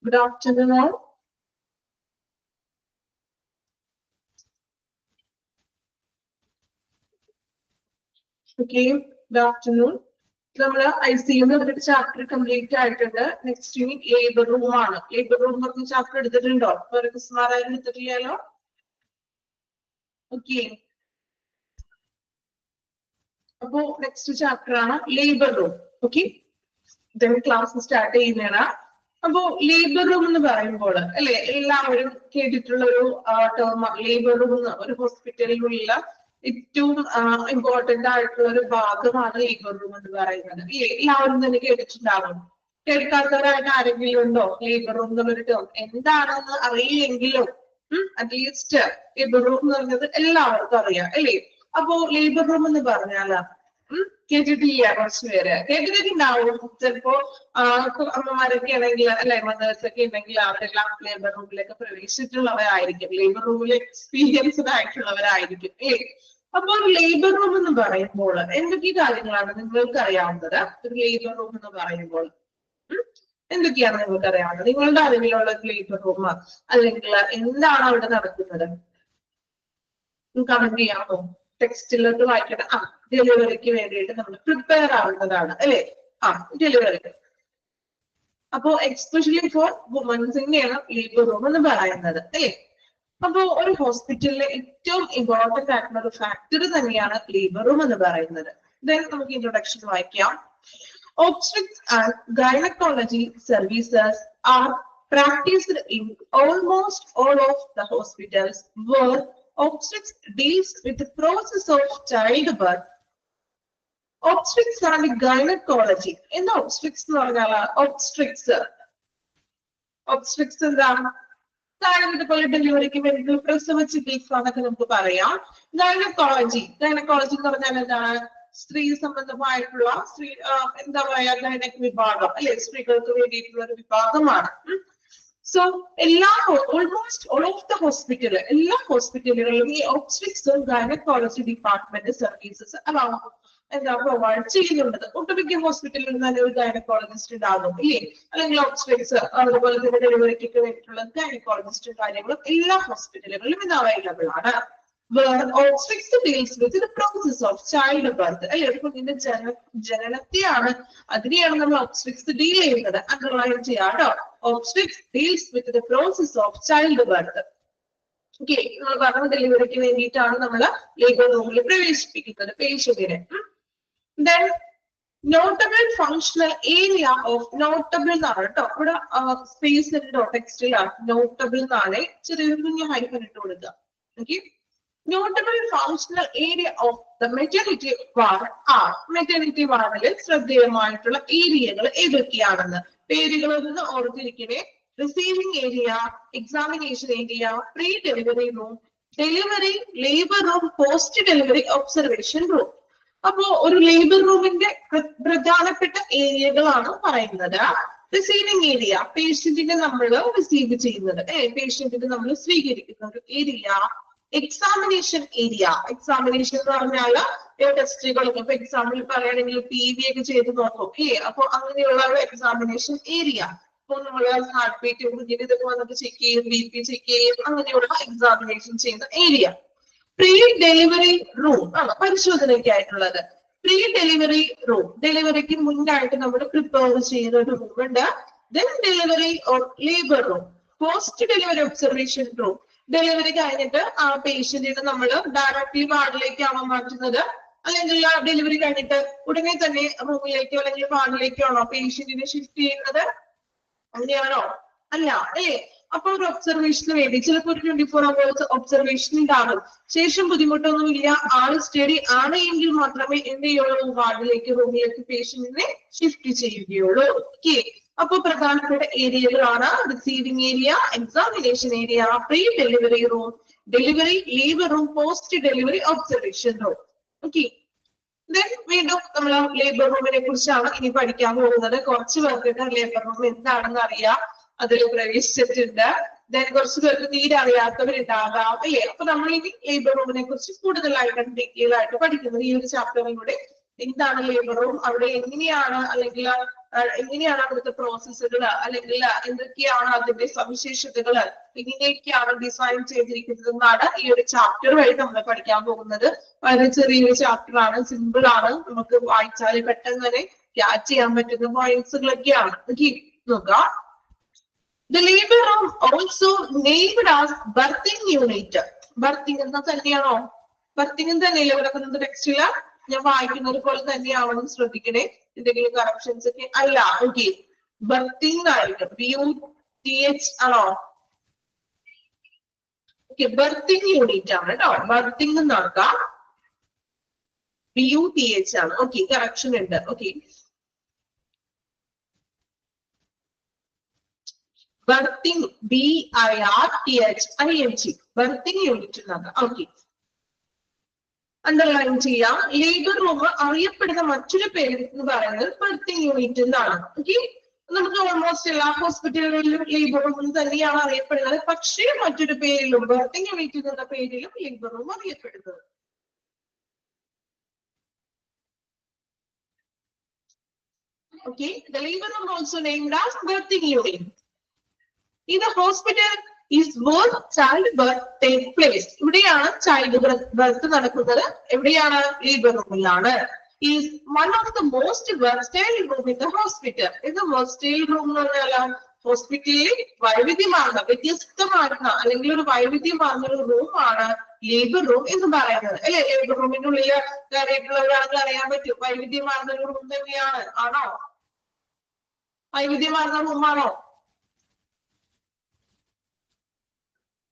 Good afternoon all. Okay, good afternoon. നമ്മൾ ICU chapter complete ആയിട്ടുണ്ട്. Next ഇനി labour room ആണ്. ലേബർ റൂം പറഞ്ഞ ചാപ്റ്റർ എടുത്തിട്ടുണ്ടോ? മിസ്മാരായാലും എടുത്തിട്ടില്ലല്ലോ. ഓക്കെ, അപ്പോ നെക്സ്റ്റ് ചാപ്റ്റർ ആണ് labour room. Okay, class start ചെയ്യുന്നതാണ്. അപ്പോ ലേബർ റൂം എന്ന് പറയുമ്പോൾ അല്ലെ, എല്ലാവരും കേട്ടിട്ടുള്ള ഒരു ടേം. ലേബർ റൂം ഒരു ഹോസ്പിറ്റലിലുള്ള ഏറ്റവും ഇമ്പോർട്ടന്റ് ആയിട്ടുള്ള ഒരു ഭാഗമാണ് ലേബർ റൂം എന്ന് പറയുന്നത്. എല്ലാവരും തന്നെ കേട്ടിട്ടുണ്ടാവും. കേൾക്കാത്തവരായിട്ട് ആരെങ്കിലും ഉണ്ടോ? ലേബർ റൂം എന്നുള്ളൊരു ടേം എന്താണെന്ന് അറിയില്ലെങ്കിലും അറ്റ്ലീസ്റ്റ് ലേബർ റൂം എന്ന് പറഞ്ഞത് എല്ലാവർക്കും അറിയാം അല്ലേ? അപ്പോ ലേബർ റൂം എന്ന് പറഞ്ഞാല് കേട്ടിട്ടില്ല, കുറച്ച് പേര് കേട്ടിട്ടുണ്ടാവും. ചിലപ്പോ അമ്മമാരൊക്കെ ആണെങ്കിൽ അല്ലെ, മദേഴ്സ് ഒക്കെ ഉണ്ടെങ്കിൽ അവരെല്ലാം ലേബർ റൂമിലേക്ക് പ്രവേശിച്ചിട്ടുള്ളവരായിരിക്കും, ലേബർ റൂമിൽ എക്സ്പീരിയൻസ്ഡ് ആയിട്ടുള്ളവരായിരിക്കും അല്ലേ? അപ്പോൾ ലേബർ റൂം എന്ന് പറയുമ്പോൾ എന്തൊക്കെ കാര്യങ്ങളാണ് നിങ്ങൾക്ക് അറിയാവുന്നത്? ഒരു ലേബർ റൂം എന്ന് പറയുമ്പോൾ എന്തൊക്കെയാണ് നിങ്ങൾക്ക് അറിയാവുന്നത്? നിങ്ങളുടെ അറിവിലുള്ള ലേബർ റൂം അല്ലെങ്കിൽ എന്താണ് അവിടെ നടക്കുന്നത്? കമന്റ് ചെയ്യാമോ? ടെക്സ്റ്റിലോട്ട് വായിക്കണം. ഡെലിവറിക്ക് വേണ്ടിയിട്ട് നമ്മൾ പ്രിപ്പയർ ആവുന്നതാണ് അല്ലെ? ഡെലിവറി. അപ്പോ എക്സ്പെഷ്യലി ഫോർ വുമൻസിനെയാണ് ലേബർ റൂം എന്ന് പറയുന്നത് അല്ലെ? അപ്പോ ഒരു ഹോസ്പിറ്റലിലെ ഏറ്റവും ഇമ്പോർട്ടന്റ് ആയിട്ടുള്ള ഒരു ഫാക്ടർ തന്നെയാണ് ലേബർ റൂം എന്ന് പറയുന്നത്. ദെൻ നമുക്ക് ഇൻട്രൊഡക്ഷൻ വായിക്കാം. Obstetrics and gynecology services are practiced in almost all of the hospitals where obstetrics deals with the process of childbirth. Obstetrics and gynecology. In obstetrics എന്ന് പറഞ്ഞാൽ obstetrics എന്താണ്? ഇതുപോലെ ഡെലിവറിക്ക് വേണ്ടി പ്രസവ ചികിത്സ എന്നൊക്കെ നമുക്ക് പറയാം. ഗൈനക്കോളജി എന്ന് പറഞ്ഞാൽ എന്താണ്? സ്ത്രീ സംബന്ധമായിട്ടുള്ള എന്താ പറയാ, ഗൈനക് വിഭാഗം അല്ലെ? സ്ത്രീകൾക്ക് വേണ്ടിയിട്ടുള്ള ഒരു വിഭാഗമാണ്. So almost all of the hospital, എല്ലാ ഹോസ്പിറ്റലുകളിലും ഈ ഒബ്സ്ട്രിക്സും ഗൈനക്കോളജി ഡിപ്പാർട്ട്മെന്റ് സർവീസസ് എന്താ പ്രൊവൈഡ് ചെയ്യുന്നുണ്ട്. ഒട്ടുമിക്ക ഹോസ്പിറ്റലിൽ തന്നെ ഒരു ഗൈനക്കോളജിസ്റ്റ് ഉണ്ടാകും ഇല്ലേ? അല്ലെങ്കിൽ ഒബ്സ്ട്രിക്സ്, അതുപോലെ തന്നെ ഡെലിവറിക്കൊക്കെ വേണ്ടിയിട്ടുള്ള ഗൈനക്കോളജിസ്റ്റ് കാര്യങ്ങളും എല്ലാ ഹോസ്പിറ്റലുകളിലും ഇത് അവൈലബിൾ ആണ്. Where obstetrics deals with the process of childbirth. അല്ലെ, ഒരു കുഞ്ഞിന്റെ ജനനത്തെയാണ്, അതിനെയാണ് നമ്മൾ ഒബ്സ്ട്രിക്സ് ഡീൽ ചെയ്യുന്നത്. അണ്ടർലൈൻ ചെയ്യാം കേട്ടോ. Obstetrics deals with the process of childbirth. Okay, നമ്മൾ പറഞ്ഞ ഡെലിവറിക്ക് വേണ്ടിയിട്ടാണ് നമ്മൾ ലേബർ റൂമിൽ പ്രവേശിപ്പിക്കുന്നത് പേഷ്യന്റിനെ. Then notable functional area of notable എന്നാണ് കേട്ടോ. ഇവിടെ സ്പേസ് ഉണ്ടോ ടെക്സ്റ്റിലാണ്? നോട്ടബിൾ എന്നാണ് ചെറിയൊരു കുഞ്ഞു ഹൈഫൻ ഇട്ട് കൊടുക്കുക. Okay, notable functional area of the maternity ward are. Maternity വാർഡിൽ ശ്രദ്ധേയമായിട്ടുള്ള ഏരിയകൾ ഏതൊക്കെയാണെന്ന് പേരുകളൊന്ന് ഓർത്തിരിക്കണേ. Receiving area, examination area, pre delivery room, delivery, labour room, post delivery observation room. അപ്പോ ഒരു ലേബർ റൂമിന്റെ പ്രധാനപ്പെട്ട ഏരിയകളാണ് പറയുന്നത്. റിസീവിംഗ് ഏരിയ, പേഷ്യന്റിനെ നമ്മൾ റിസീവ് ചെയ്യുന്നത്, പേഷ്യന്റിനെ നമ്മൾ സ്വീകരിക്കുന്ന ഒരു ഏരിയ. എക്സാമിനേഷൻ ഏരിയ, എക്സാമിനേഷൻ എന്ന് പറഞ്ഞാൽ ടെസ്റ്റുകളൊക്കെ, ഇപ്പൊ എക്സാമ്പിൾ പറയുകയാണെങ്കിൽ PV ഒക്കെ ചെയ്ത് നോക്കും. അപ്പൊ അങ്ങനെയുള്ള ഒരു എക്സാമിനേഷൻ ഏരിയ. ഇപ്പൊ നമ്മള് ഹാർട്ട് ബീറ്റ്, കുഞ്ഞിന് ഇതൊക്കെ വന്നിട്ട് ചെക്ക് ചെയ്യും, BP ചെക്ക് ചെയ്യും, അങ്ങനെയുള്ള എക്സാമിനേഷൻ ചെയ്യുന്ന ഏരിയ. പ്രീ ഡെലിവറി റൂം ആണ് പരിശോധനയ്ക്കായിട്ടുള്ളത്. പ്രീ ഡെലിവറി റൂം, ഡെലിവറിക്ക് മുന്നായിട്ട് നമ്മൾ പ്രിപ്പയർ ചെയ്യുന്ന ഒരു റൂം ഉണ്ട്. Then delivery or labour room, post delivery observation room. Delivery കഴിഞ്ഞിട്ട് ആ പേഷ്യന്റിനെ നമ്മൾ ഡയറക്ട്ലി വാർഡിലേക്കാണോ മാറ്റുന്നത്, അല്ലെങ്കിൽ ഡെലിവറി കഴിഞ്ഞിട്ട് ഉടനെ തന്നെ റൂമിലേക്കോ അല്ലെങ്കിൽ വാർഡിലേക്കോ ആണോ പേഷ്യന്റിനെ ഷിഫ്റ്റ് ചെയ്യുന്നത്? അങ്ങനെയാണോ? അല്ല അപ്പൊ ഒരു ഒബ്സർവേഷന് വേണ്ടി ചിലപ്പോൾ ഒരു 24 hours ഒബ്സർവേഷൻ ഉണ്ടാകും. ശേഷം ബുദ്ധിമുട്ടൊന്നുമില്ല, ആള് സ്റ്റഡി ആണ് എങ്കിൽ മാത്രമേ എന്ത് ചെയ്യുള്ളൂ, വാർഡിലേക്ക് റൂമിലേക്ക് പേഷ്യന്റിനെ ഷിഫ്റ്റ് ചെയ്യുകയുള്ളൂ. ഓക്കെ, അപ്പൊ പ്രധാനപ്പെട്ട ഏരിയകളാണ് receiving area, examination area, pre delivery room, delivery, labour room, post delivery observation room. Okay, then വീണ്ടും നമ്മൾ ലേബർ റൂമിനെ കുറിച്ചാണ് ഇനി പഠിക്കാൻ പോകുന്നത്. കുറച്ച് പേർക്ക് ലേബർ റൂം എന്താണെന്ന് അറിയാം, അതിൽ പ്രവേശിച്ചിട്ടുണ്ട്. ദെൻ കുറച്ച് പേർക്ക് തീരെ അറിയാത്തവരുണ്ടാകാം അല്ലേ? അപ്പൊ നമ്മൾ ഇനി ലേബർ റൂമിനെ കുറിച്ച് കൂടുതലായിട്ട് ഡീറ്റെയിൽ ആയിട്ട് പഠിക്കുന്നത് ഈ ഒരു ചാപ്റ്ററിലൂടെ എന്താണ് ലേബർ റൂം, അവിടെ എങ്ങനെയാണ് അല്ലെങ്കിൽ എങ്ങനെയാണ് അവിടുത്തെ പ്രോസസ്സുകൾ, അല്ലെങ്കിൽ എന്തൊക്കെയാണ് അതിന്റെ സവിശേഷതകൾ, എങ്ങനെയൊക്കെയാണ് ഡിസൈൻ ചെയ്തിരിക്കുന്നത് എന്നാണ് ഈ ഒരു ചാപ്റ്റർ വഴി നമ്മൾ പഠിക്കാൻ പോകുന്നത്. വളരെ ചെറിയൊരു ചാപ്റ്റർ ആണ്, സിമ്പിൾ ആണ്, നമുക്ക് വായിച്ചാൽ പെട്ടെന്ന് തന്നെ ക്യാച്ച് ചെയ്യാൻ പറ്റുന്ന പോയിന്റ്സുകളൊക്കെയാണ്. നോക്കുക. The labor room also named as birthing unit. Birthing എന്ന് തന്നെയാണോ? ബർത്തിങ് തന്നെയല്ലേ കിടക്കുന്നത് ടെക്സ്റ്റില്? ഞാൻ വായിക്കുന്നത് പോലെ തന്നെയാവണം, ശ്രദ്ധിക്കണേ. എന്തെങ്കിലും കറപ്ഷൻസ് ഒക്കെ അല്ല. ഓക്കെ, ബർത്തിങ് ആയിരിക്കും. BUTH ആണോ? ഓക്കെ, ബർത്തിങ് യൂണിറ്റ് ആണ് കേട്ടോ. ബർത്തിങ് നടക്കാം, BUTH ആണ്. ഓക്കെ, കറക്ഷൻ ഉണ്ട്. Okay, birthing BIRTHING birthing unit എന്നാണ്. ഓക്കെ, അണ്ടർലൈൻ ചെയ്യാം. ലേബർ റൂം അറിയപ്പെടുന്ന മറ്റൊരു പേര് എന്ന് പറയുന്നത് ബർത്തിങ് യൂണിറ്റ് എന്നാണ്. ഓക്കെ, നമുക്ക് ഓൾമോസ്റ്റ് എല്ലാ ഹോസ്പിറ്റലുകളിലും ലേബർ റൂം തന്നെയാണ് അറിയപ്പെടുന്നത്. പക്ഷേ മറ്റൊരു പേരിലും, ബർത്തിങ് യൂണിറ്റ് എന്ന പേരിലും ലേബർ റൂം അറിയപ്പെടുന്നത്. Okay, the labor room also named as birthing unit. In the hospital is where childbirth take place. ഇവിടെയാണ് ചൈൽഡ് ബർത്ത് നടക്കുന്നത്. എവിടെയാണ്? ലേബർ റൂമിലാണ്. Is one of the most versatile room in the hospital. ഇത് versatile room എന്ന് പറഞ്ഞാൽ ഹോസ്പിറ്റലിൽ വൈവിധ്യമാർന്ന, വ്യത്യസ്തമാർന്ന അല്ലെങ്കിൽ ഒരു വൈവിധ്യമാർന്ന ഒരു റൂമാണ് ലേബർ റൂം എന്ന് പറയുന്നത്. അല്ലെ, ലേബർ റൂമിന്റെ ഉള്ളിൽ കയറിയിട്ടുള്ള ഒരാൾക്ക് അറിയാൻ പറ്റും വൈവിധ്യമാർന്ന ഒരു റൂം തന്നെയാണ്. ആണോ? വൈവിധ്യമാർന്ന റൂമാണോ?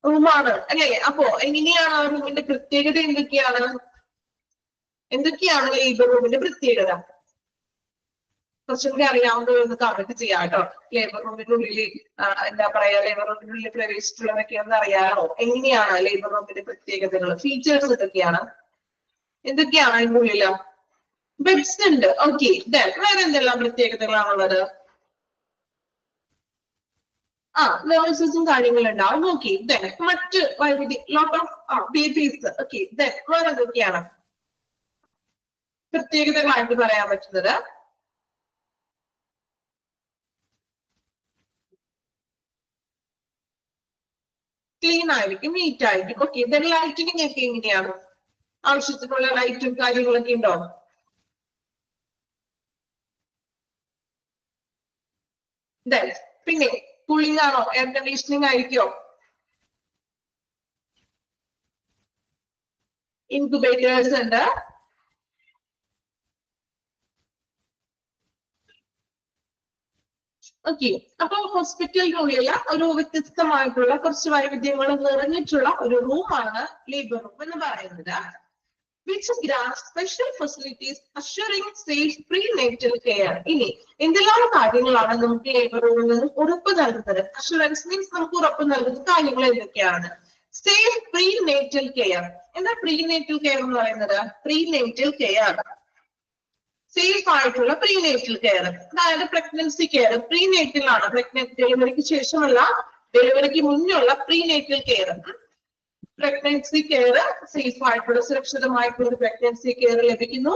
റൂമാണ് അല്ലെ. അപ്പോ എങ്ങനെയാണ് ആ റൂമിന്റെ പ്രത്യേകത? എന്തൊക്കെയാണ് ലേബർ റൂമിന്റെ പ്രത്യേകത? കുറച്ചും കൂടി അറിയാവുന്നതൊന്ന് കമന്റ് ചെയ്യാം കേട്ടോ. ലേബർ റൂമിന്റെ ഉള്ളിൽ എന്താ പറയാ, ലേബർ റൂമിന്റെ ഉള്ളിൽ പ്രവേശിച്ചിട്ടുള്ളതൊക്കെ ഒന്ന് അറിയാമോ? എങ്ങനെയാണ് ലേബർ റൂമിന്റെ പ്രത്യേകതകൾ, ഫീച്ചേഴ്സ് എന്തൊക്കെയാണ് അതിന്റെ ഉള്ളില്? ബെഡ്സ് ഉണ്ട്. ഓക്കെ, വേറെ എന്തെല്ലാം പ്രത്യേകതകളാണുള്ളത്? നേഴ്സസും കാര്യങ്ങളുണ്ടാവും. ഓക്കെ, മറ്റ് ലോട്ട് ഓഫ് ബേബീസ്. ഓക്കെ, വേറെ എന്തൊക്കെയാണ് പ്രത്യേകതകളായിട്ട് പറയാൻ പറ്റുന്നത്? ക്ലീൻ ആയിരിക്കും, നീറ്റ് ആയിരിക്കും. ഓക്കെ, ലൈറ്റിനിങ് ഒക്കെ എങ്ങനെയാണ്? ആവശ്യത്തിനുള്ള ലൈറ്റും കാര്യങ്ങളൊക്കെ ഉണ്ടോ? പിന്നെ കൂളിംഗ് ആണോ? എയർ കണ്ടീഷനിങ് ആയിരിക്കോ? ഇൻക്യുബേറ്റേഴ്സ് ഉണ്ട്. ഓക്കെ, അപ്പൊ ഹോസ്പിറ്റലിനുള്ളിൽ ഒരു വ്യത്യസ്തമായിട്ടുള്ള കുറച്ച് വൈവിധ്യങ്ങൾ നിറഞ്ഞിട്ടുള്ള ഒരു റൂമാണ് ലേബർ റൂം എന്ന് പറയുന്നത്. which grants special facilities assuring safe prenatal care. ഇനി എന്തെല്ലാം കാര്യങ്ങളാണ് നമുക്ക് ലേബർ റൂമിൽ നിന്ന് ഉറപ്പ് നൽകുന്നത്? അഷുറൻസ് മീൻസ് നമുക്ക് ഉറപ്പ് നൽകുന്ന കാര്യങ്ങൾ എന്തൊക്കെയാണ്? Safe prenatal care. എന്താ പ്രീനേറ്റൽ കെയർ എന്ന് പറയുന്നത്? പ്രീനേറ്റൽ കെയർ, സേഫ് ആയിട്ടുള്ള പ്രീനേറ്റൽ കെയർ, അതായത് പ്രഗ്നൻസി കെയർ പ്രീനേറ്റൽ ആണ്. ഡെലിവറിക്ക് ശേഷമല്ല, ഡെലിവറിക്ക് മുന്നുള്ള prenatal care. Pregnancy care safe ആയിട്ടുള്ള സുരക്ഷിതമായിട്ടുള്ള ഒരു പ്രഗ്നൻസി കെയർ ലഭിക്കുന്നു.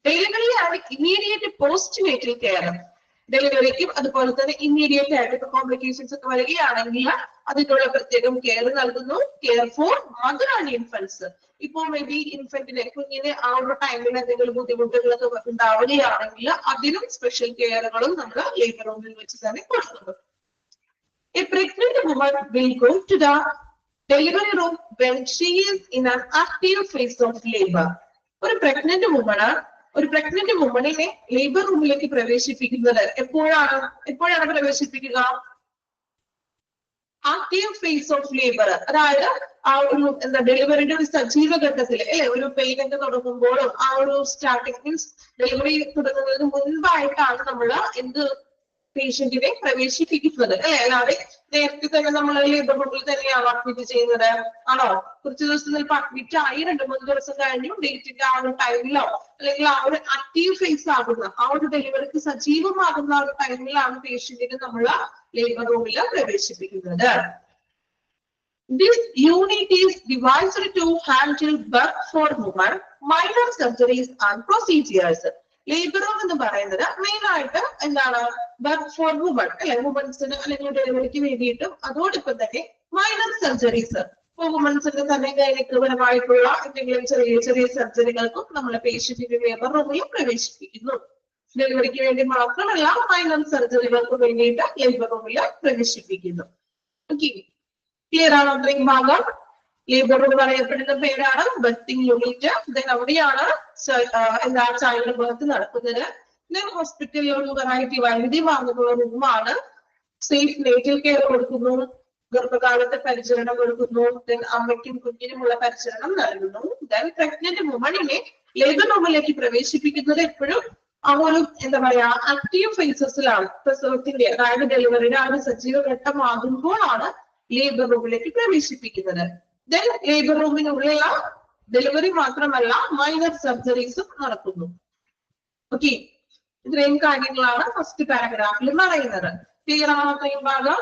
ഡെലിവറി ആണ് ഇമ്മീഡിയറ്റ് പോസ്റ്റ് നേറ്റൽ കെയർ. ഡെലിവറിക്കും അതുപോലെ തന്നെ ഇമ്മീഡിയറ്റ് ആയിട്ട് കോംപ്ലിക്കേഷൻസ് ഒക്കെ വരികയാണെങ്കിൽ അതിനുള്ള പ്രത്യേകം കെയർ നൽകുന്നു. Care for mother and infants. ഇപ്പോ മേ ബി കുഞ്ഞിന് ആ ഒരു ടൈമിൽ എന്തെങ്കിലും ബുദ്ധിമുട്ടുകളൊക്കെ ഉണ്ടാവുകയാണെങ്കിൽ അതിനും സ്പെഷ്യൽ കെയറുകളും നമ്മൾ ലേബർ റൂമിൽ വെച്ച് തന്നെ കൊടുക്കുന്നു. A pregnant woman will go to the delivery room when she is in an active phase of labor. ഒരു പ്രഗ്നന്റ് വുമണിനെ ലേബർ റൂമിലേക്ക് പ്രവേശിപ്പിക്കുന്നത് എപ്പോഴാണ് പ്രവേശിപ്പിക്കുക? ആക്റ്റീവ് ഫേസ് ഓഫ് ലേബർ, അതായത് ആ ഒരു ഡെലിവറിയുടെ ഒരു സജീവ ഘട്ടത്തിൽ അല്ലെ, ഒരു പെയിൻ ഒക്കെ തുടങ്ങുമ്പോഴും ആ ഒരു സ്റ്റാർട്ടിങ് മീൻസ് ഡെലിവറി തുടങ്ങുന്നതിന് മുൻപായിട്ടാണ് നമ്മൾ പേഷ്യന്റിനെ പ്രവേശിപ്പിക്കുന്നത് അല്ലെ. അല്ലാതെ നേരത്തെ തന്നെ നമ്മൾ ലേബർ റൂമിൽ തന്നെയാണ് അഡ്മിറ്റ് ചെയ്യുന്നത് ആണോ? കുറച്ച് ദിവസം ചിലപ്പോൾ അഡ്മിറ്റ് ആയി 2-3 ദിവസം കഴിഞ്ഞു ഡേറ്റിന്റെ ആ ഒരു ടൈമിലോ അല്ലെങ്കിൽ ആ ഒരു ആക്റ്റീവ് ഫേസ് ആകുന്ന ആ ഒരു ഡെലിവറിക്ക് സജീവമാകുന്ന ആ ഒരു ടൈമിലാണ് പേഷ്യന്റിനെ നമ്മൾ ലേബർ റൂമിൽ പ്രവേശിപ്പിക്കുന്നത്. This unit is devised to handle birth for women, minor surgeries and procedures. Labor room എന്ന് പറയുന്നത് മെയിൻ ആയിട്ട് എന്താണ് ബർത്ത് ഫോർ വുമൺ അല്ലെ, വുമൻസിന് അല്ലെങ്കിൽ ഡെലിവറിക്ക് വേണ്ടിയിട്ടും അതോടൊപ്പം തന്നെ മൈനർ സർജറീസ് ഇപ്പോൾ വുമൻസിന് തന്നെ ഗൈനകപരമായിട്ടുള്ള എന്തെങ്കിലും ചെറിയ ചെറിയ സർജറികൾക്കും നമ്മൾ പേഷ്യന്റിന്റെ ലേബർ റൂമിൽ പ്രവേശിപ്പിക്കുന്നു. ഡെലിവറിക്ക് വേണ്ടി മാത്രമല്ല മൈനർ സർജറികൾക്ക് വേണ്ടിയിട്ട് ലേബർ റൂമിൽ പ്രവേശിപ്പിക്കുന്നു. ഓക്കെ, ക്ലിയർ ആണോ? അത്രയും ഭാഗം ലേബർ റൂം പറയപ്പെടുന്ന പേരാണ് ബർത്തിങ് യൂണിറ്റ്. ദെൻ അവിടെയാണ് എന്താ ചൈൽഡ് ബർത്ത് നടക്കുന്നത്. ദെൻ ഹോസ്പിറ്റലിൽ വെറൈറ്റി വൈദ്യുതിമാർഗമുള്ള റൂമാണ്. സേഫ് നേറ്റൽ കെയർ കൊടുക്കുന്നു, ഗർഭകാലത്തെ പരിചരണം കൊടുക്കുന്നു, ദെൻ അമ്മയ്ക്കും കുഞ്ഞിനുമുള്ള പരിചരണം നൽകുന്നു. ദെൻ പ്രഗ്നന്റ് വുമണിനെ ലേബർ റൂമിലേക്ക് പ്രവേശിപ്പിക്കുന്നത് എപ്പോഴും ആ ഒരു എന്താ പറയാ ആക്റ്റീവ് ഫേസസിലാണ്. പ്രസവത്തിന്റെ അതായത് ഡെലിവറിയുടെ ആ ഒരു സജീവ ഘട്ടമാകുമ്പോഴാണ് ലേബർ റൂമിലേക്ക് പ്രവേശിപ്പിക്കുന്നത്. ദെൻ ലേബർ റൂമിനുള്ളിലുള്ള ഡെലിവറി മാത്രമല്ല മൈനർ സർജറീസും നടക്കുന്നു. ഓക്കെ, ഇത്രയും കാര്യങ്ങളാണ് ഫസ്റ്റ് പാരഗ്രാഫിൽ പറയുന്നത്. ക്ലിയർ ആണോ അത്രയും ഭാഗം?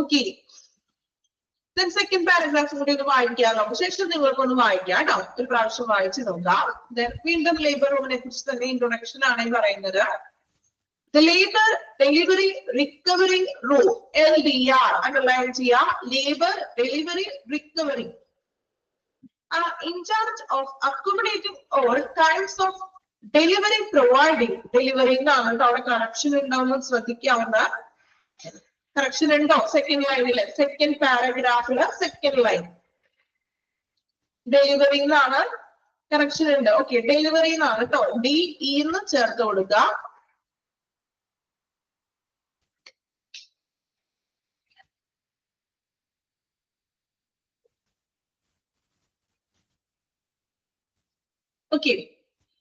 ഓക്കെ, ദെൻ സെക്കൻഡ് പാരഗ്രാഫ് കൂടി ഒന്ന് വായിക്കാമോ? ശേഷം നിങ്ങൾക്കൊന്ന് വായിക്കാം കേട്ടോ, ഒരു പ്രാവശ്യം വായിച്ചു നോക്കാം. ദെൻ വീണ്ടും ലേബർ റൂമിനെ കുറിച്ച് തന്നെ ഇൻട്രൊഡക്ഷൻ ആണ് പറയുന്നത്. The labor delivery recovery room LDR underline cheya, labor delivery recovery are in charge of accommodating all kinds of delivery providing. Delivery നാണ് അവിടെ കറക്ഷൻ ഉണ്ടാവുന്ന ശ്രദ്ധിക്കാവുന്ന. കറക്ഷൻ ഉണ്ടോ സെക്കൻഡ് ലൈനില്? സെക്കൻഡ് പാരഗ്രാഫില് സെക്കൻഡ് ലൈൻ ഡെലിവറി എന്നാണ് കറക്ഷൻ ഉണ്ട്. ഓക്കെ, ഡെലിവറി എന്നാണ് കേട്ടോ, DE എന്ന് ചേർത്ത് കൊടുക്കുക. Okay,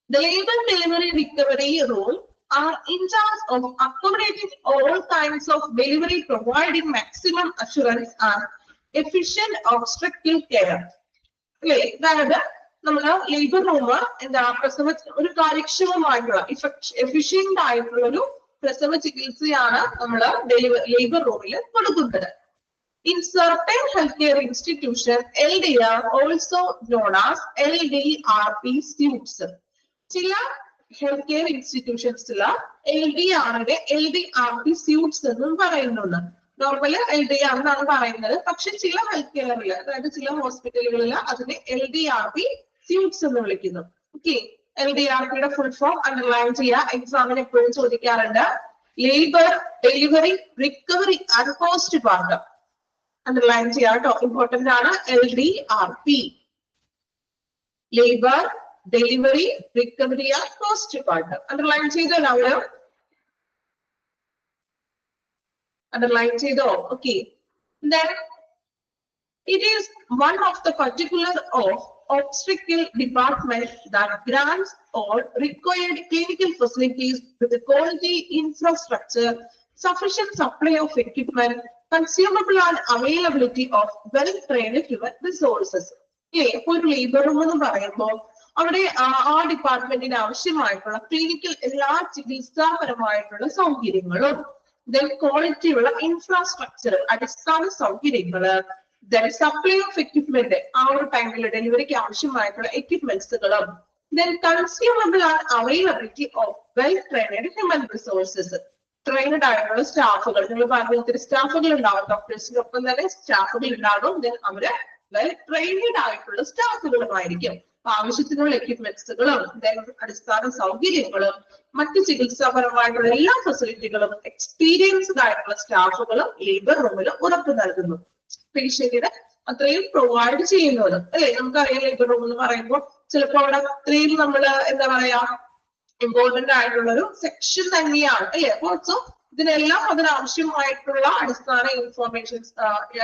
the labor delivery recovery role are in charge of accommodating all kinds of delivery, providing maximum assurance and efficient obstetrical care. അല്ലെ, അതായത് നമ്മള് ലേബർ റൂം എന്താ പ്രസവ ഒരു കാര്യക്ഷമമായിട്ടുള്ള എഫിഷ്യന്റ് ആയിട്ടുള്ള ഒരു പ്രസവ ചികിത്സയാണ് നമ്മള് ലേബർ റൂമിൽ കൊടുക്കുന്നത്. In certain healthcare institutions, LDR, also known as LDRP suites. ചില healthcare institutions LDRP suites എന്നും പറയുന്നുണ്ട്. നോർമലി LDR എന്നാണ് പറയുന്നത്, പക്ഷെ ചില ഹെൽത്ത് കെയറിൽ അതായത് ചില ഹോസ്പിറ്റലുകളിൽ അതിനെ LDRP suites എന്ന് വിളിക്കുന്നു. ഓക്കെ, LDRPയുടെ ഫുൾ ഫോം അണ്ടർലൈൻ ചെയ്യുക, എക്സാമിന് എപ്പോഴും ചോദിക്കാറുണ്ട്. Labour delivery recovery and post partum underline ചെയ്യാം കേട്ടോ, ഇമ്പോർട്ടന്റ് ആണ്. LDRP labour delivery recovery and post partum underline ചെയ്തോ എല്ലാവരും? അണ്ടർലൈൻ ചെയ്തോ? Okay, then it is one of the particular of obstetrical department that grants all required clinical facilities with the quality infrastructure, sufficient supply of equipment, consumable and availability of well-trained human resources. ഒരു labour room എന്ന് പറയുമ്പോൾ അവിടെ ആ ഡിപ്പാർട്ട്മെന്റിന് ആവശ്യമായിട്ടുള്ള clinical എല്ലാ ചികിത്സാപരമായിട്ടുള്ള സൗകര്യങ്ങളും, then ക്വാളിറ്റിയുള്ള infrastructure അടിസ്ഥാന സൗകര്യങ്ങള്, ദെൻ സപ്ലൈ ഓഫ് എക്യുപ്മെന്റ് ആ ഒരു ടൈമിൽ ഡെലിവറിക്ക് ആവശ്യമായിട്ടുള്ള എക്യുപ്മെന്റ്സുകളും, then consumable and availability of well trained human resources. Trained ആയിട്ടുള്ള സ്റ്റാഫുകൾ, നിങ്ങൾ പറഞ്ഞ ഒത്തിരി സ്റ്റാഫുകൾ ഉണ്ടാവും, ഡോക്ടേഴ്സിനൊപ്പം തന്നെ സ്റ്റാഫുകൾ ഉണ്ടാകും. ദെൻ അവര് വെൽ ട്രെയിനഡ് ആയിട്ടുള്ള സ്റ്റാഫുകളുമായിരിക്കും. ആവശ്യത്തിനുള്ള എക്യുപ്മെന്റ്സുകളും ദെൻ അടിസ്ഥാന സൗകര്യങ്ങളും മറ്റു ചികിത്സാപരമായിട്ടുള്ള എല്ലാ ഫെസിലിറ്റികളും എക്സ്പീരിയൻസ്ഡ് ആയിട്ടുള്ള സ്റ്റാഫുകളും ലേബർ റൂമിൽ ഉറപ്പു നൽകുന്നു. പേഷ്യന്റിന് അത്രയും പ്രൊവൈഡ് ചെയ്യുന്നത് അല്ലെ. നമുക്കറിയാം ലേബർ റൂം എന്ന് പറയുമ്പോൾ ചിലപ്പോൾ അവിടെ അത്രയും നമ്മള് എന്താ പറയാ ഇമ്പോർട്ടന്റ് ആയിട്ടുള്ള ഒരു സെക്ഷൻ തന്നെയാണ് അല്ലെ. ഓൾസോ ഇതിനെല്ലാം അതിനാവശ്യമായിട്ടുള്ള അടിസ്ഥാന ഇൻഫോർമേഷൻസ്,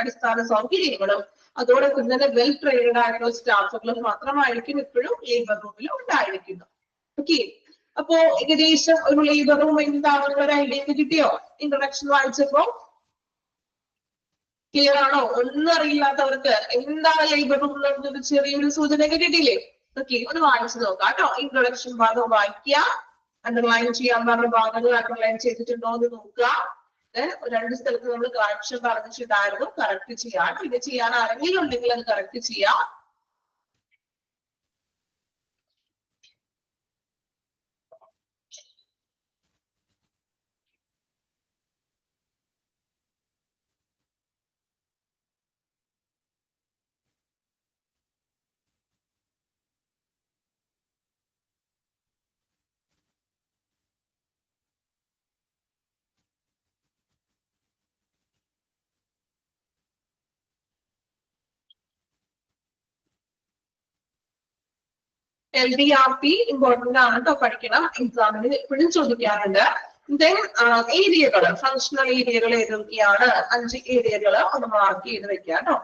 അടിസ്ഥാന സൗകര്യങ്ങളും അതോടൊപ്പം തന്നെ വെൽ ട്രെയിനഡ് ആയിട്ടുള്ള സ്റ്റാഫുകളും മാത്രമായിരിക്കും ഇപ്പോഴും ലേബർ റൂമിൽ ഉണ്ടായിരിക്കുന്നത്. ഓക്കെ, അപ്പോ ഏകദേശം ഒരു ലേബർ റൂം എന്താണെന്ന് ഒരു ഐഡിയ കിട്ടിയോ? ഇൻട്രൊഡക്ഷൻ വായിച്ചപ്പോ ക്ലിയർ ആണോ? ഒന്നും അറിയില്ലാത്തവർക്ക് എന്താണ് ലേബർ റൂം എന്നൊരു ചെറിയൊരു സൂചന കിട്ടിയില്ലേ? ഓക്കെ, ഒന്ന് വായിച്ചു നോക്കാം കേട്ടോ. ഇൻട്രൊഡക്ഷൻ ഭാഗം വായിക്കുക, അണ്ടർലൈൻ ചെയ്യാൻ പറഞ്ഞ ഭാഗങ്ങൾ അണ്ടർലൈൻ ചെയ്തിട്ടുണ്ടോ എന്ന് നോക്കുക. രണ്ട് സ്ഥലത്ത് നമ്മൾ കറക്ഷൻ പറഞ്ഞിട്ടുണ്ടായിരുന്നു. കറക്റ്റ് ചെയ്യാൻ, പിന്നെ ചെയ്യാൻ ആരെങ്കിലും ഉണ്ടെങ്കിൽ അത് കറക്റ്റ് ചെയ്യാം. LDRP ഇമ്പോർട്ടന്റ് ആണ് കേട്ടോ, പഠിക്കണം. എക്സാമിന് എപ്പോഴും ചോദിക്കാറുണ്ട്. ദെൻ ഏരിയകൾ, ഫങ്ഷണൽ ഏരിയകൾ ഏതൊക്കെയാണ്? 5 ഏരിയകൾ ഒന്ന് മാർക്ക് ചെയ്ത് വെക്കാം കേട്ടോ.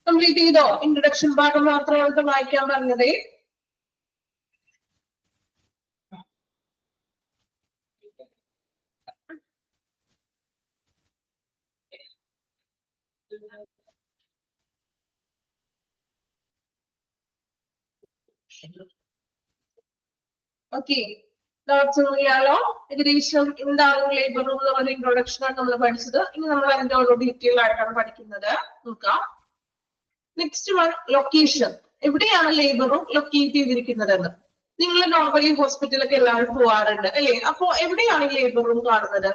കംപ്ലീറ്റ് ചെയ്തോ? ഇൻട്രൊഡക്ഷൻ ഭാഗം മാത്രമാണ് വായിക്കാൻ പറഞ്ഞത്. ഓക്കെ, ഡൗട്ട്സ് ഒന്നും ഇല്ലാലോ? ഏകദേശം എന്താണ് ലേബർ റൂം എന്ന് പറഞ്ഞ ഇൻട്രൊഡക്ഷൻ ആണ് നമ്മൾ പഠിച്ചത്. ഇനി നമ്മൾ അതിന്റെ ഓരോ ഡീറ്റെയിൽ ആയിട്ടാണ് പഠിക്കുന്നത്. നോക്കാം. Next one, location. എവിടെയാണ് ലേബർ റൂം ലൊക്കേറ്റ് ചെയ്തിരിക്കുന്നതെന്ന്. നിങ്ങൾ നോർമലി ഹോസ്പിറ്റലൊക്കെ എല്ലാവരും പോവാറുണ്ട് അല്ലേ? അപ്പോ എവിടെയാണ് ഈ ലേബർ റൂം കാണുന്നത്?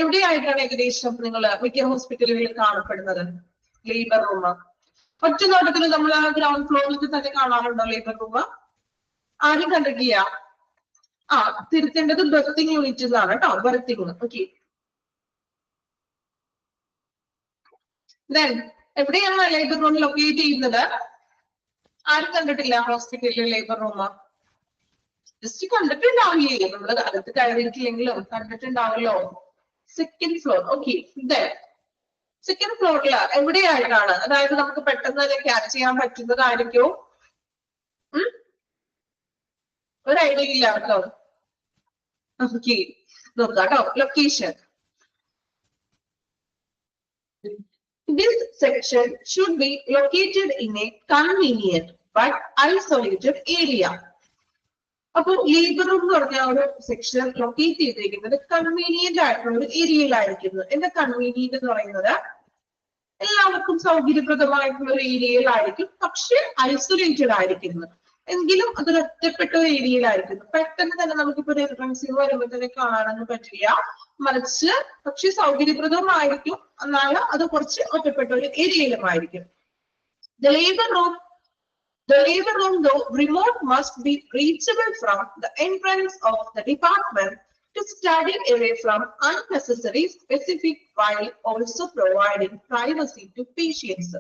എവിടെയായിട്ടാണ് ഏകദേശം നിങ്ങൾ മിക്ക ഹോസ്പിറ്റലുകളിൽ കാണപ്പെടുന്നത് ലേബർ റൂം? ഒറ്റ നോട്ടത്തിൽ നമ്മൾ ആ ഗ്രൗണ്ട് ഫ്ലോറിൽ തന്നെ കാണാറുണ്ടോ ലേബർ റൂം? ആരും കണ്ടിട്ടില്ല? ആ, തിരുത്തേണ്ടത് ബർത്തിങ് യൂണിറ്റ് എന്നാണ് കേട്ടോ, ബർത്തിങ്. ഓക്കെ, ദെൻ എവിടെയാണ് ലേബർ റൂം ലൊക്കേറ്റ് ചെയ്യുന്നത്? ആരും കണ്ടിട്ടില്ല ഹോസ്പിറ്റലിലെ ലേബർ റൂം? ജസ്റ്റ് കണ്ടിട്ടുണ്ടാവില്ലേ? നമ്മൾ അകത്ത് കയറിയിട്ടില്ലെങ്കിലും കണ്ടിട്ടുണ്ടാവല്ലോ. Second floor. ഓക്കെ, സെക്കൻഡ് ഫ്ലോറിൽ എവിടെയായിട്ടാണ്? അതായത് നമുക്ക് പെട്ടെന്ന് തന്നെ ക്യാച്ച് ചെയ്യാൻ പറ്റുന്നതായിരിക്കും. ഒരു ഐഡിയ ഇല്ല കേട്ടോ. ഓക്കെ, നോക്കാം കേട്ടോ. Location. This section should be located in a convenient but isolated area. അപ്പൊ ലേബർ റൂം എന്ന് പറഞ്ഞ ഒരു സെക്ഷൻ ലൊക്കേറ്റ് ചെയ്തിരിക്കുന്നത് കൺവീനിയന്റ് ആയിട്ടുള്ള ഒരു ഏരിയയിലായിരിക്കുന്നത്. എന്താ കൺവീനിയന്റ് എന്ന് പറയുന്നത്? എല്ലാവർക്കും സൗകര്യപ്രദമായിട്ടുള്ള ഒരു ഏരിയയിലായിരിക്കും, പക്ഷെ ഐസൊലേറ്റഡ് ആയിരിക്കുന്നത്. എങ്കിലും അതൊരു ഒറ്റപ്പെട്ട ഒരു ഏരിയയിലായിരിക്കുന്നു. പെട്ടെന്ന് തന്നെ നമുക്കിപ്പോ ഒരു എൻട്രൻസിൽ വരുമ്പോൾ തന്നെ കാണാനൊന്നും പറ്റില്ല. മറിച്ച് പക്ഷെ സൗകര്യപ്രദമായിരിക്കും, എന്നാൽ അത് കുറച്ച് ഒറ്റപ്പെട്ട ഒരു ഏരിയയിലുമായിരിക്കും. The labor room, though remote, must be reachable from the entrance of the department to study away from unnecessary specific while also providing privacy to patients.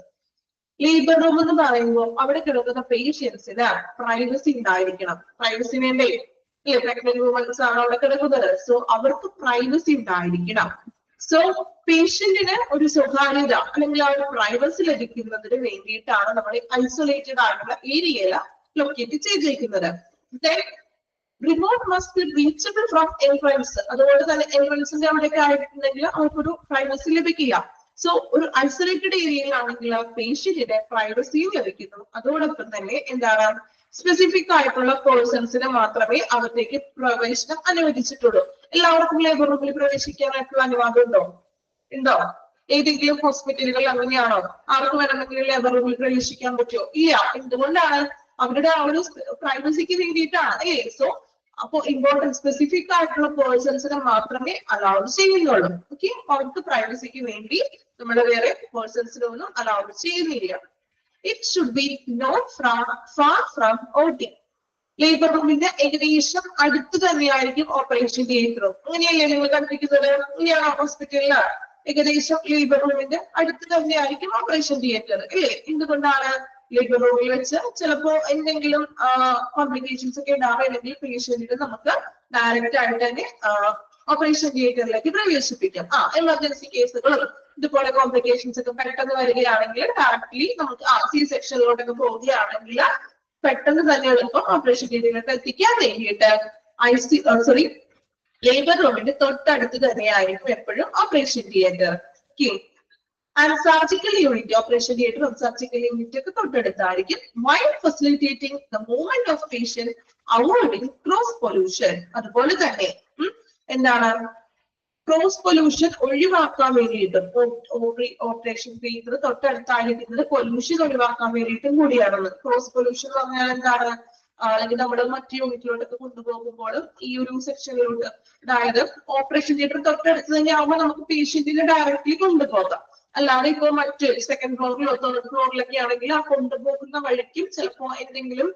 Labour room എന്ന് പറയുമ്പോൾ അവിടെ കിടക്കുന്ന പേഷ്യൻസിന് പ്രൈവസി ഉണ്ടായിരിക്കണം. പ്രൈവസി വേണ്ടേ? പ്രഗ്നന്റ് വുമൻസ് ആണ് അവിടെ കിടക്കുന്നത്. സോ അവർക്ക് പ്രൈവസി ഉണ്ടായിരിക്കണം. സോ പേഷ്യന്റിന് ഒരു സ്വകാര്യത അല്ലെങ്കിൽ ആ ഒരു പ്രൈവസി ലഭിക്കുന്നതിന് വേണ്ടിയിട്ടാണ് നമ്മൾ ഐസൊലേറ്റഡ് ആയിട്ടുള്ള ഏരിയയിൽ ലൊക്കേറ്റ് ചെയ്തിരിക്കുന്നത്. Remote must be reachable from entrance. അതുകൊണ്ട് തന്നെ എൻട്രൻസിന്റെ അവിടെയൊക്കെ ആയിട്ടുണ്ടെങ്കിൽ അവർക്കൊരു പ്രൈവസി ലഭിക്കില്ല. സോ ഒരു ഐസൊലേറ്റഡ് ഏരിയയിലാണെങ്കിൽ ആ പേഷ്യന്റിന്റെ പ്രൈവസിയും ലഭിക്കുന്നു. അതോടൊപ്പം തന്നെ എന്താണ്, സ്പെസിഫിക് ആയിട്ടുള്ള പേഴ്സൺസിന് മാത്രമേ അകത്തേക്ക് പ്രവേശനം അനുവദിച്ചിട്ടുള്ളൂ. എല്ലാവർക്കും ലേബർ റൂമിൽ പ്രവേശിക്കാനായിട്ടുള്ള അനുവാദം ഉണ്ടോ? ഏതെങ്കിലും ഹോസ്പിറ്റലുകൾ അങ്ങനെയാണോ? ആർക്ക് വേണമെങ്കിലും ലേബർ റൂമിൽ പ്രവേശിക്കാൻ പറ്റുമോ? ഇല്ല. എന്തുകൊണ്ടാണ്? അവരുടെ ആ ഒരു പ്രൈവസിക്ക് വേണ്ടിയിട്ടാണ് അല്ലേ? സോ അപ്പോ ഇമ്പോർട്ടൻറ്റ് സ്പെസിഫിക് ആയിട്ടുള്ള പേഴ്സൺസിനെ മാത്രമേ അലൗ ചെയ്യുന്നുള്ളൂ. ഓക്കെ, അവർക്ക് പ്രൈവസിക്ക് വേണ്ടി നമ്മുടെ വേറെ പേഴ്സൺസിനെ ഒന്നും അലൗ ചെയ്യുന്നില്ല. It should be not far from OT. Labour റൂമിന്റെ ഏകദേശം അടുത്ത് തന്നെയായിരിക്കും ഓപ്പറേഷൻ തിയേറ്ററും. അങ്ങനെയല്ലേ നിങ്ങൾ കണ്ടിരിക്കുന്നത്? ഇങ്ങനെയാണോ ഹോസ്പിറ്റലില്? ഏകദേശം ലേബർ റൂമിന്റെ അടുത്ത് തന്നെയായിരിക്കും ഓപ്പറേഷൻ തിയേറ്റർ അല്ലേ? എന്തുകൊണ്ടാണ്? ലേബർ റൂമിൽ വെച്ച് ചിലപ്പോ എന്തെങ്കിലും കോംപ്ലിക്കേഷൻസ് ഒക്കെ ഉണ്ടാവുകയാണെങ്കിൽ പേഷ്യന്റിന് നമുക്ക് ഡയറക്റ്റ് ആയിട്ട് തന്നെ ഓപ്പറേഷൻ തിയേറ്ററിലേക്ക് പ്രവേശിപ്പിക്കാം. എമർജൻസി കേസുകളും ഇതുപോലെ കോംപ്ലിക്കേഷൻസ് ഒക്കെ പെട്ടെന്ന് വരികയാണെങ്കിൽ ഡയറക്ട്ലി നമുക്ക് സി സെക്ഷനിലോട്ടൊക്കെ പോവുകയാണെങ്കിൽ പെട്ടെന്ന് തന്നെ എളുപ്പം ഓപ്പറേഷൻ തിയേറ്ററിലേക്ക് എത്തിക്കാൻ വേണ്ടിയിട്ട് ലേബർ റൂമിന്റെ തൊട്ടടുത്ത് തന്നെയായിരിക്കും എപ്പോഴും operation theatre. And surgical unit, operation തിയേറ്ററും സർജിക്കൽ യൂണിറ്റ് ഒക്കെ തൊട്ടടുത്തായിരിക്കും. While facilitating the movement of patient avoiding cross pollution. അതുപോലെ തന്നെ എന്താണ് ക്രോസ് പൊല്യൂഷൻ ഒഴിവാക്കാൻ വേണ്ടിയിട്ടും ഓപ്പറേഷൻ തിയേറ്റർ തൊട്ടടുത്തായിരിക്കുന്നത് പൊല്യൂഷൻ ഒഴിവാക്കാൻ വേണ്ടിയിട്ടും കൂടിയാണെന്ന്. ക്രോസ് പൊല്യൂഷൻ എന്ന് പറഞ്ഞാൽ എന്താണ്? അല്ലെങ്കിൽ നമ്മുടെ മറ്റു യൂണിറ്റിലോട്ടൊക്കെ കൊണ്ടുപോകുമ്പോഴും ഈ ഒരു സെക്ഷനിലോട്ട്, അതായത് ഓപ്പറേഷൻ തിയേറ്റർ തൊട്ടടുത്ത് തന്നെ ആവുമ്പോൾ നമുക്ക് പേഷ്യന്റിനെ ഡയറക്ട്ലി കൊണ്ടുപോകാം. അല്ലാതെ ഇപ്പോ മറ്റ് സെക്കൻഡ് ഫ്ലോറിലോ തേർഡ് ഫ്ലോറിലൊക്കെ ആണെങ്കിൽ ആ കൊണ്ടുപോകുന്ന വഴിക്കും ചിലപ്പോ എന്തെങ്കിലും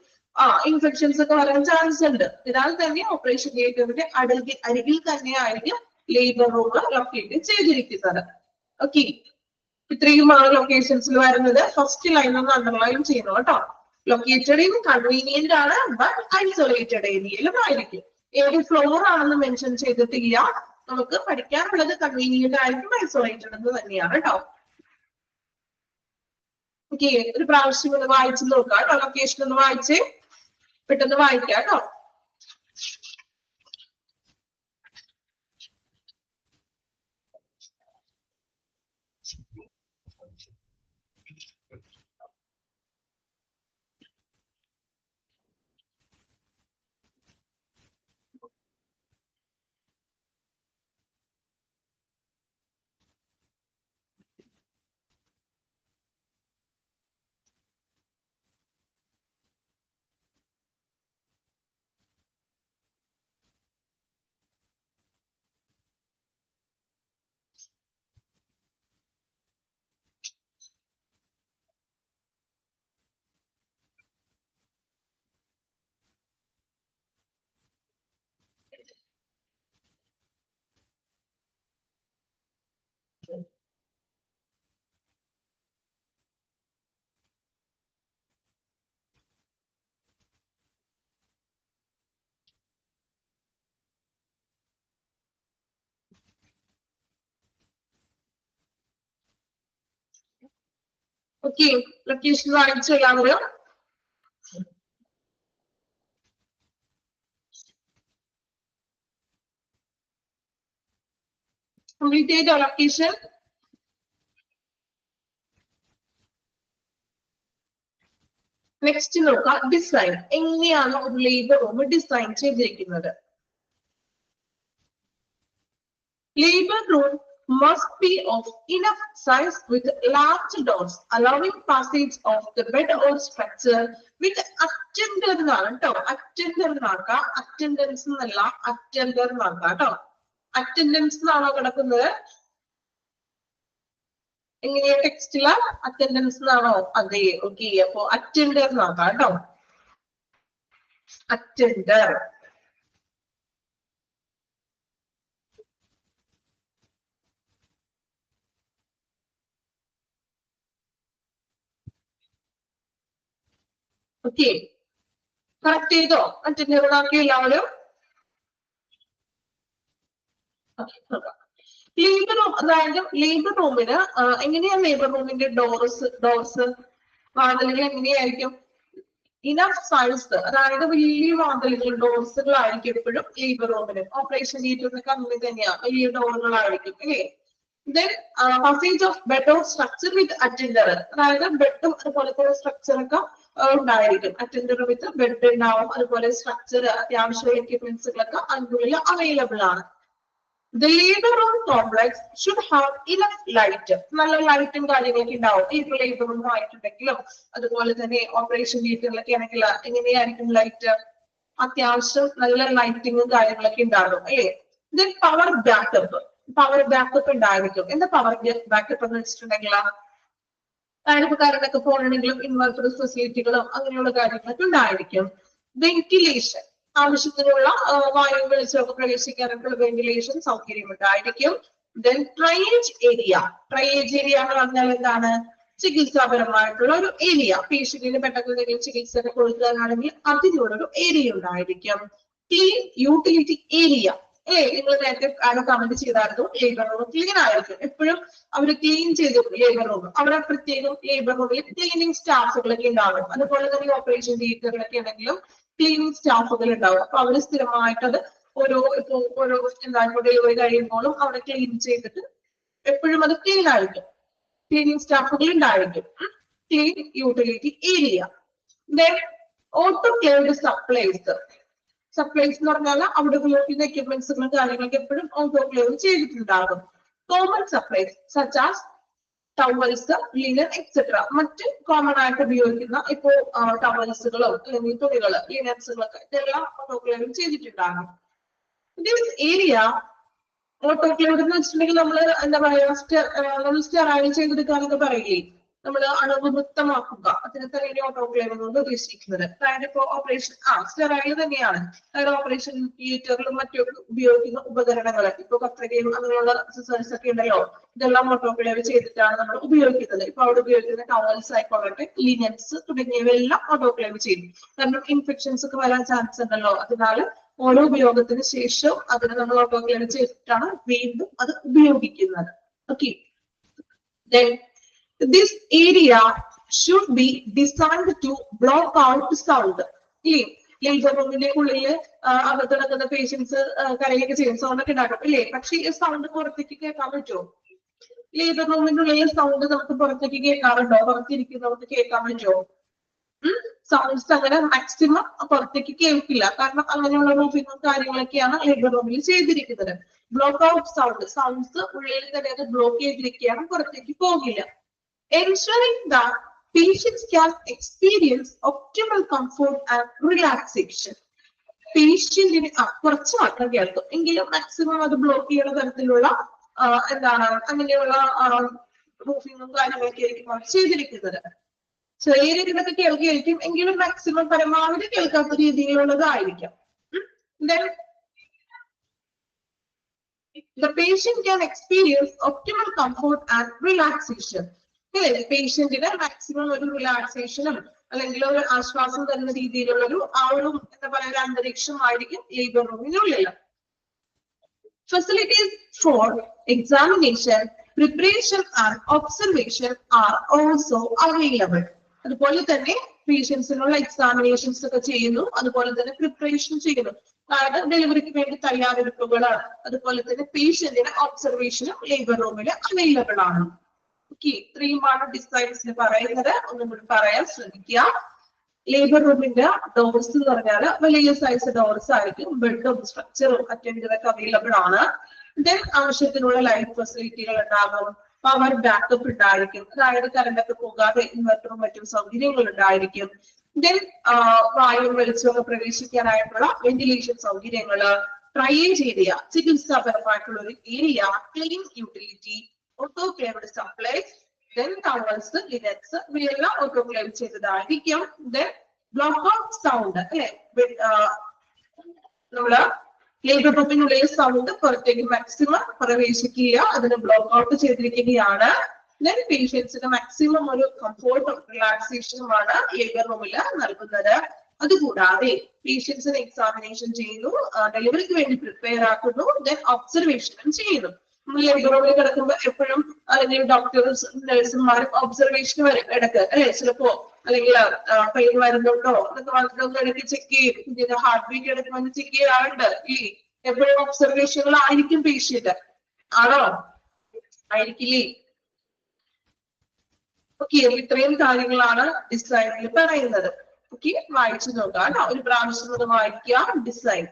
ഇൻഫെക്ഷൻസ് ഒക്കെ വരാൻ ചാൻസ് ഉണ്ട്. അതിനാൽ തന്നെ ഓപ്പറേഷൻ തിയേറ്ററിന്റെ അരികിൽ തന്നെ ആയിരിക്കും ലേബർ റൂം ലൊക്കേറ്റ് ചെയ്തിരിക്കുന്നത്. ഓക്കെ, ഇത്രയുമാണ് ലൊക്കേഷൻസിൽ വരുന്നത്. ഫസ്റ്റ് ലൈൻ ഒന്ന് അണ്ടർലൈൻ ചെയ്യുന്നു കേട്ടോ. ലൊക്കേറ്റഡ് ഇൻ കൺവീനിയന്റ് ആണ്, ബട്ട് ഐസൊലേറ്റഡ് ഏരിയയിലും ആയിരിക്കും. ഏത് ഫ്ലോർ ആണെന്ന് മെൻഷൻ ചെയ്തിട്ടില്ല. നമുക്ക് പഠിക്കാനുള്ളത് കൺവീനിയന്റ് ആയിരിക്കും, ഐസൊലേറ്റഡ് എന്ന് തന്നെയാണ് കേട്ടോ. ഓക്കെ, ഒരു പ്രാവശ്യം ഒന്ന് വായിച്ചു നോക്കാം കേട്ടോ. ലൊക്കേഷൻ ഒന്ന് വായിച്ചേ, പെട്ടെന്ന് വായിക്കാം കേട്ടോ. ഓക്കെ, ലൊക്കേഷൻ വായിച്ചു എല്ലാവരും. കംപ്ലീറ്റ് ചെയ്തോ ലൊക്കേഷൻ? നെക്സ്റ്റ് നോക്കാം, ഡിസൈൻ. എങ്ങനെയാണ് ഒരു ലേബർ റൂം ഡിസൈൻ ചെയ്തിരിക്കുന്നത്? Labour room must be of enough size with large doors allowing passage of the bed or structure with attender എന്നാണ് കേട്ടോ. അറ്റൻഡർ എന്നാക്കാം, അറ്റൻഡൻസ് എന്നല്ല, അറ്റൻഡർ എന്നാക്കാം കേട്ടോ. അറ്റൻഡൻസ് എന്നാണോ കിടക്കുന്നത്? എങ്ങനെയാ ടെക്സ്റ്റില്? അറ്റൻഡൻസ് എന്നാണോ? അതെ, ഓക്കെ. അപ്പൊ അറ്റൻഡർ എന്നാക്കാം കേട്ടോ. അറ്റൻഡർ. ഓക്കെ, കറക്റ്റ് ചെയ്തോ? അറ്റൻഡർ എന്നാക്കി എല്ലാവരും? ലേബർ റൂം, അതായത് ലേബർ റൂമിന് എങ്ങനെയാ ലേബർ റൂമിന്റെ ഡോർസ് വാതിലുകൾ എങ്ങനെയായിരിക്കും? ഇനഫ് സൈസ്, അതായത് വലിയ വാതിലുകൾ, ഡോർസുകളായിരിക്കും എപ്പോഴും ലേബർ റൂമിന്. ഓപ്പറേഷൻ തിയേറ്ററിനൊക്കെ അങ്ങനെ തന്നെയാണ്, വലിയ ഡോറുകളായിരിക്കും അല്ലേ? Then passage of bed or structure with attender, അതായത് ബെഡും അതുപോലത്തെ സ്ട്രക്ചർ ഒക്കെ ഉണ്ടായിരിക്കും. അറ്റൻഡർ വിത്ത് ബെഡ് ഉണ്ടാവും, അതുപോലെ സ്ട്രക്ചർ, അത്യാവശ്യമുള്ള എക്യുപ്മെന്റ്സുകളൊക്കെ അതിനുള്ളിൽ അവൈലബിൾ ആണ്. The labor room complex should have enough light. നല്ല ലൈറ്റും കാര്യങ്ങളൊക്കെ ഉണ്ടാവും. ഏത് ലേബർ റൂം ആയിട്ടുണ്ടെങ്കിലും അതുപോലെ തന്നെ ഓപ്പറേഷൻ തിയേറ്ററിലൊക്കെ ആണെങ്കിൽ എങ്ങനെയായിരിക്കും ലൈറ്റ്? അത്യാവശ്യം നല്ല ലൈറ്റിങ്ങും കാര്യങ്ങളൊക്കെ ഉണ്ടാകും അല്ലേ? Then power backup, power backup ഉണ്ടായിരിക്കും. എന്താ പവർ ബാക്കപ്പ് എന്ന് വെച്ചിട്ടുണ്ടെങ്കിൽ കറണ്ടൊക്കെ പോകണമെങ്കിലും ഇൻവെർട്ടർ ഫെസിലിറ്റികളും അങ്ങനെയുള്ള കാര്യങ്ങളൊക്കെ ഉണ്ടായിരിക്കും. വെന്റിലേഷൻ, ആവശ്യത്തിനുള്ള വായു വെളിച്ചമൊക്കെ പ്രവേശിക്കാനായിട്ടുള്ള വെന്റിലേഷൻ സൗകര്യം ഉണ്ടായിരിക്കും. Then triage area, triage area എന്ന് പറഞ്ഞാൽ എന്താണ്? ചികിത്സാപരമായിട്ടുള്ള ഒരു ഏരിയ, പേഷ്യന്റിന് പെട്ടെന്ന് എന്തെങ്കിലും ചികിത്സ കൊടുക്കാനാണെങ്കിൽ അതിനുള്ളൊരു ഏരിയ ഉണ്ടായിരിക്കും. ക്ലീൻ യൂട്ടിലിറ്റി ഏരിയ, നിങ്ങൾ നേരത്തെ കമന്റ് ചെയ്തായിരുന്നു, ലേബർ റൂം ക്ലീൻ ആയിരിക്കും, എപ്പോഴും അവർ ക്ലീൻ ചെയ്തിട്ടുണ്ട് ലേബർ റൂം. അവിടെ പ്രത്യേകം ലേബർ റൂമിൽ ക്ലീനിങ് സ്റ്റാഫുകളൊക്കെ ഉണ്ടാവും. അതുപോലെ തന്നെ ഓപ്പറേഷൻ തിയേറ്ററിലൊക്കെ ആണെങ്കിലും ക്ലീനിങ് സ്റ്റാഫുകൾ ഉണ്ടാവും. അപ്പൊ അവര് സ്ഥിരമായിട്ട് അത് ഓരോ ഡെലിവറി കഴിയുമ്പോഴും അവിടെ ക്ലീൻ ചെയ്തിട്ട് എപ്പോഴും അത് ക്ലീൻ ആയിരിക്കും, ക്ലീനിങ് സ്റ്റാഫുകൾ ഉണ്ടായിരിക്കും. Clean utility area. Then autoclaved supplies, supplies എന്ന് പറഞ്ഞാൽ അവിടെ ഉപയോഗിക്കുന്ന എക്യുപ്മെന്റ്സുകളും കാര്യങ്ങളൊക്കെ എപ്പോഴും ഓട്ടോക്ലേവ് ചെയ്തിട്ടുണ്ടാകും. Common supplies such as towels, linen etcetera, മറ്റ് കോമൺ ആയിട്ട് ഉപയോഗിക്കുന്ന ഇപ്പോ ടവൽസുകളോ അല്ലെങ്കിൽ തുണികള്, ലിനൻസുകളൊക്കെ ഇതെല്ലാം ഓട്ടോക്ലേവ് ചെയ്തിട്ടുണ്ടാകും. ദിസ് ഏരിയ ഓട്ടോക്ലേവ് എന്ന് വെച്ചിട്ടുണ്ടെങ്കിൽ നമ്മൾ എന്താ പറയാ, നമ്മൾ സ്റ്റെറൈൽ ചെയ്തെടുക്കാനൊക്കെ പറയില്ലേ, നമ്മൾ അണുവിമുക്തമാക്കുക, അതിനെ തന്നെ ഓട്ടോക്ലേവ് കൊണ്ട് ഉദ്ദേശിക്കുന്നത്. അതായത് ഇപ്പോ ഓപ്പറേഷൻ സ്റ്റെറൈൽ തന്നെയാണ്. അതായത് ഓപ്പറേഷൻ തിയേറ്ററിലും മറ്റൊക്കെ ഉപയോഗിക്കുന്ന ഉപകരണങ്ങൾ, ഇപ്പൊ കത്രികയും അങ്ങനെയുള്ള അക്സസറീസ് ഒക്കെ ഉണ്ടല്ലോ, ഇതെല്ലാം ഓട്ടോക്ലേവ് ചെയ്തിട്ടാണ് നമ്മൾ ഉപയോഗിക്കുന്നത്. ഇപ്പൊ അവിടെ ഉപയോഗിക്കുന്ന ടവൽസ് ആയിക്കോട്ടെ, ലിനൻസ് തുടങ്ങിയവയെല്ലാം ഓട്ടോക്ലേവ് ചെയ്യും. കാരണം ഇൻഫെക്ഷൻസ് ഒക്കെ വരാൻ ചാൻസ് ഉണ്ടല്ലോ, അതിനാൽ ഓരോ ഉപയോഗത്തിന് ശേഷം അതിനെ നമ്മൾ ഓട്ടോക്ലേവ് ചെയ്തിട്ടാണ് വീണ്ടും അത് ഉപയോഗിക്കുന്നത്. Okay, this area should be designed to block out sound. ഇല്ലേ, ലേബർ റൂമിന്റെ ഉള്ളില് അകത്ത് നടക്കുന്ന പേഷ്യൻസ് കരയൊക്കെ ചെയ്യും, സൗണ്ട് ഒക്കെ ഉണ്ടാക്കും ഇല്ലേ, പക്ഷെ ഈ സൗണ്ട് പുറത്തേക്ക് കേൾക്കാൻ പറ്റുമോ? ലേബർ റൂമിന്റെ ഉള്ളിലെ സൗണ്ട് നമുക്ക് പുറത്തേക്ക് കേൾക്കാറുണ്ടോ? പുറത്തിരിക്കുന്നവർക്ക് കേൾക്കാൻ പറ്റുമോ? സൗണ്ട്സ് അങ്ങനെ മാക്സിമം പുറത്തേക്ക് കേൾക്കില്ല, കാരണം അങ്ങനെയുള്ള റൂഫിങ്ങും കാര്യങ്ങളൊക്കെയാണ് ലേബർ റൂമിൽ ചെയ്തിരിക്കുന്നത്. ബ്ലോക്ക് ഔട്ട് സൗണ്ട്, സൗണ്ട്സ് ഉള്ളിൽ തന്നെ അത് ബ്ലോക്ക് ചെയ്തിരിക്കുകയാണ്, പുറത്തേക്ക് പോകില്ല. Ensuring that patients can experience optimal comfort and relaxation. പേഷ്യന്റിന് കുറച്ച് മാത്രം കേൾക്കും, എങ്കിലും മാക്സിമം അത് ബ്ലോക്ക് ചെയ്യുന്ന തരത്തിലുള്ള എന്താണ് അങ്ങനെയുള്ള റൂഫിങ്ങും കാര്യങ്ങളൊക്കെ ആയിരിക്കും ചെയ്തിരിക്കുന്നത്. ചെറിയ രീതിയിലൊക്കെ കേൾക്കുകയായിരിക്കും, എങ്കിലും മാക്സിമം പരമാവധി കേൾക്കാത്ത രീതിയിലുള്ളതായിരിക്കും. The patient can experience optimal comfort and relaxation. പേഷ്യന്റിന് മാക്സിമം ഒരു റിലാക്സേഷനും അല്ലെങ്കിൽ ഒരു ആശ്വാസം തരുന്ന രീതിയിലുള്ള ഒരു എന്താ പറയുക ഒരു അന്തരീക്ഷമായിരിക്കും labour റൂമിനുള്ളിൽ. Facilities for examination, preparation and observation are also available. അതുപോലെ തന്നെ പേഷ്യൻസിനുള്ള എക്സാമിനേഷൻസ് ഒക്കെ ചെയ്യുന്നു, അതുപോലെ തന്നെ പ്രിപ്പറേഷൻ ചെയ്യുന്നു, അതായത് ഡെലിവറിക്ക് വേണ്ടി തയ്യാറെടുപ്പുകളാണ്. അതുപോലെ തന്നെ പേഷ്യന്റിന് ഒബ്സർവേഷനും ലേബർ റൂമിൽ അവൈലബിൾ ആണ്. ഓക്കെ, ഇത്രയുമാണ് ഡിസൈൻസിന് പറയുന്നത്. ഒന്നും കൂടി പറയാൻ ശ്രമിക്കുക. ലേബർ റൂമിന്റെ ഡോർസ് എന്ന് പറഞ്ഞാൽ വലിയ സൈസ് ഡോർസ് ആയിരിക്കും, ബെഡും സ്ട്രക്ചറും അറ്റൻഡറൊക്കെ അവൈലബിൾ ആണ്. ദെൻ ആവശ്യത്തിനുള്ള ലൈറ്റ് ഫെസിലിറ്റികൾ ഉണ്ടാകും, പവർ ബാക്കപ്പ് ഉണ്ടായിരിക്കും, അതായത് കറണ്ട് ഒക്കെ പോകാതെ ഇൻവെർട്ടറും മറ്റും സൗകര്യങ്ങൾ ഉണ്ടായിരിക്കും. ദെൻ വായു വെളിച്ചമൊക്കെ പ്രവേശിക്കാനായിട്ടുള്ള വെന്റിലേഷൻ സൗകര്യങ്ങള്, ട്രയേജ് ഏരിയ, ചികിത്സാപരമായിട്ടുള്ള ഒരു area, clean utility, autoclaved supplies, then towels, linens, ഇവയെല്ലാം ഓട്ടോക്ലേവ് ചെയ്തതായിരിക്കും. then block out sound, അല്ലെ, നമ്മള് ലേബർ റൂമിനുള്ളിൽ സൗണ്ട് പുറത്തേക്ക് മാക്സിമം പ്രവേശിക്കില്ല, അതിന് ബ്ലോക്ക് ഔട്ട് ചെയ്തിരിക്കുകയാണ്. then പേഷ്യൻസിന് മാക്സിമം ഒരു കംഫോർട്ടും റിലാക്സേഷനുമാണ് ലേബർ റൂമിൽ നൽകുന്നത്. അതുകൂടാതെ പേഷ്യൻസിന് എക്സാമിനേഷൻ ചെയ്യുന്നു, ഡെലിവറിക്ക് വേണ്ടി പ്രിപ്പയർ ആക്കുന്നു, then ഒബ്സർവേഷനും ചെയ്യുന്നു. ലേബർ റൂമിൽ കിടക്കുമ്പോൾ എപ്പോഴും അല്ലെങ്കിൽ ഡോക്ടേഴ്സ് നഴ്സുമാരും ഒബ്സർവേഷൻ വരും ഇടക്ക്, അല്ലെ, ചിലപ്പോ അല്ലെങ്കിൽ പെയിൻ വരുന്നുണ്ടോ എന്നൊക്കെ പറഞ്ഞിട്ടൊക്കെ ഇടയ്ക്ക് ചെക്ക് ചെയ്യും, ഹാർട്ട് ബീറ്റ് ഇടയ്ക്ക് വന്ന് ചെക്ക് ചെയ്യാറുണ്ട് ഇല്ലേ, എപ്പോഴും ഒബ്സർവേഷനുകളായിരിക്കും പേഷ്യന്റ്, ആണോ? ആയിരിക്കില്ലേ? ഓക്കെ, ഇത്രയും കാര്യങ്ങളാണ് ഡിസൈനിൽ പറയുന്നത്. ഓക്കെ, വായിച്ചു നോക്കാം കേട്ടോ, ഒരു പ്രാവശ്യം അത് വായിക്കാം. ഡിസൈൻ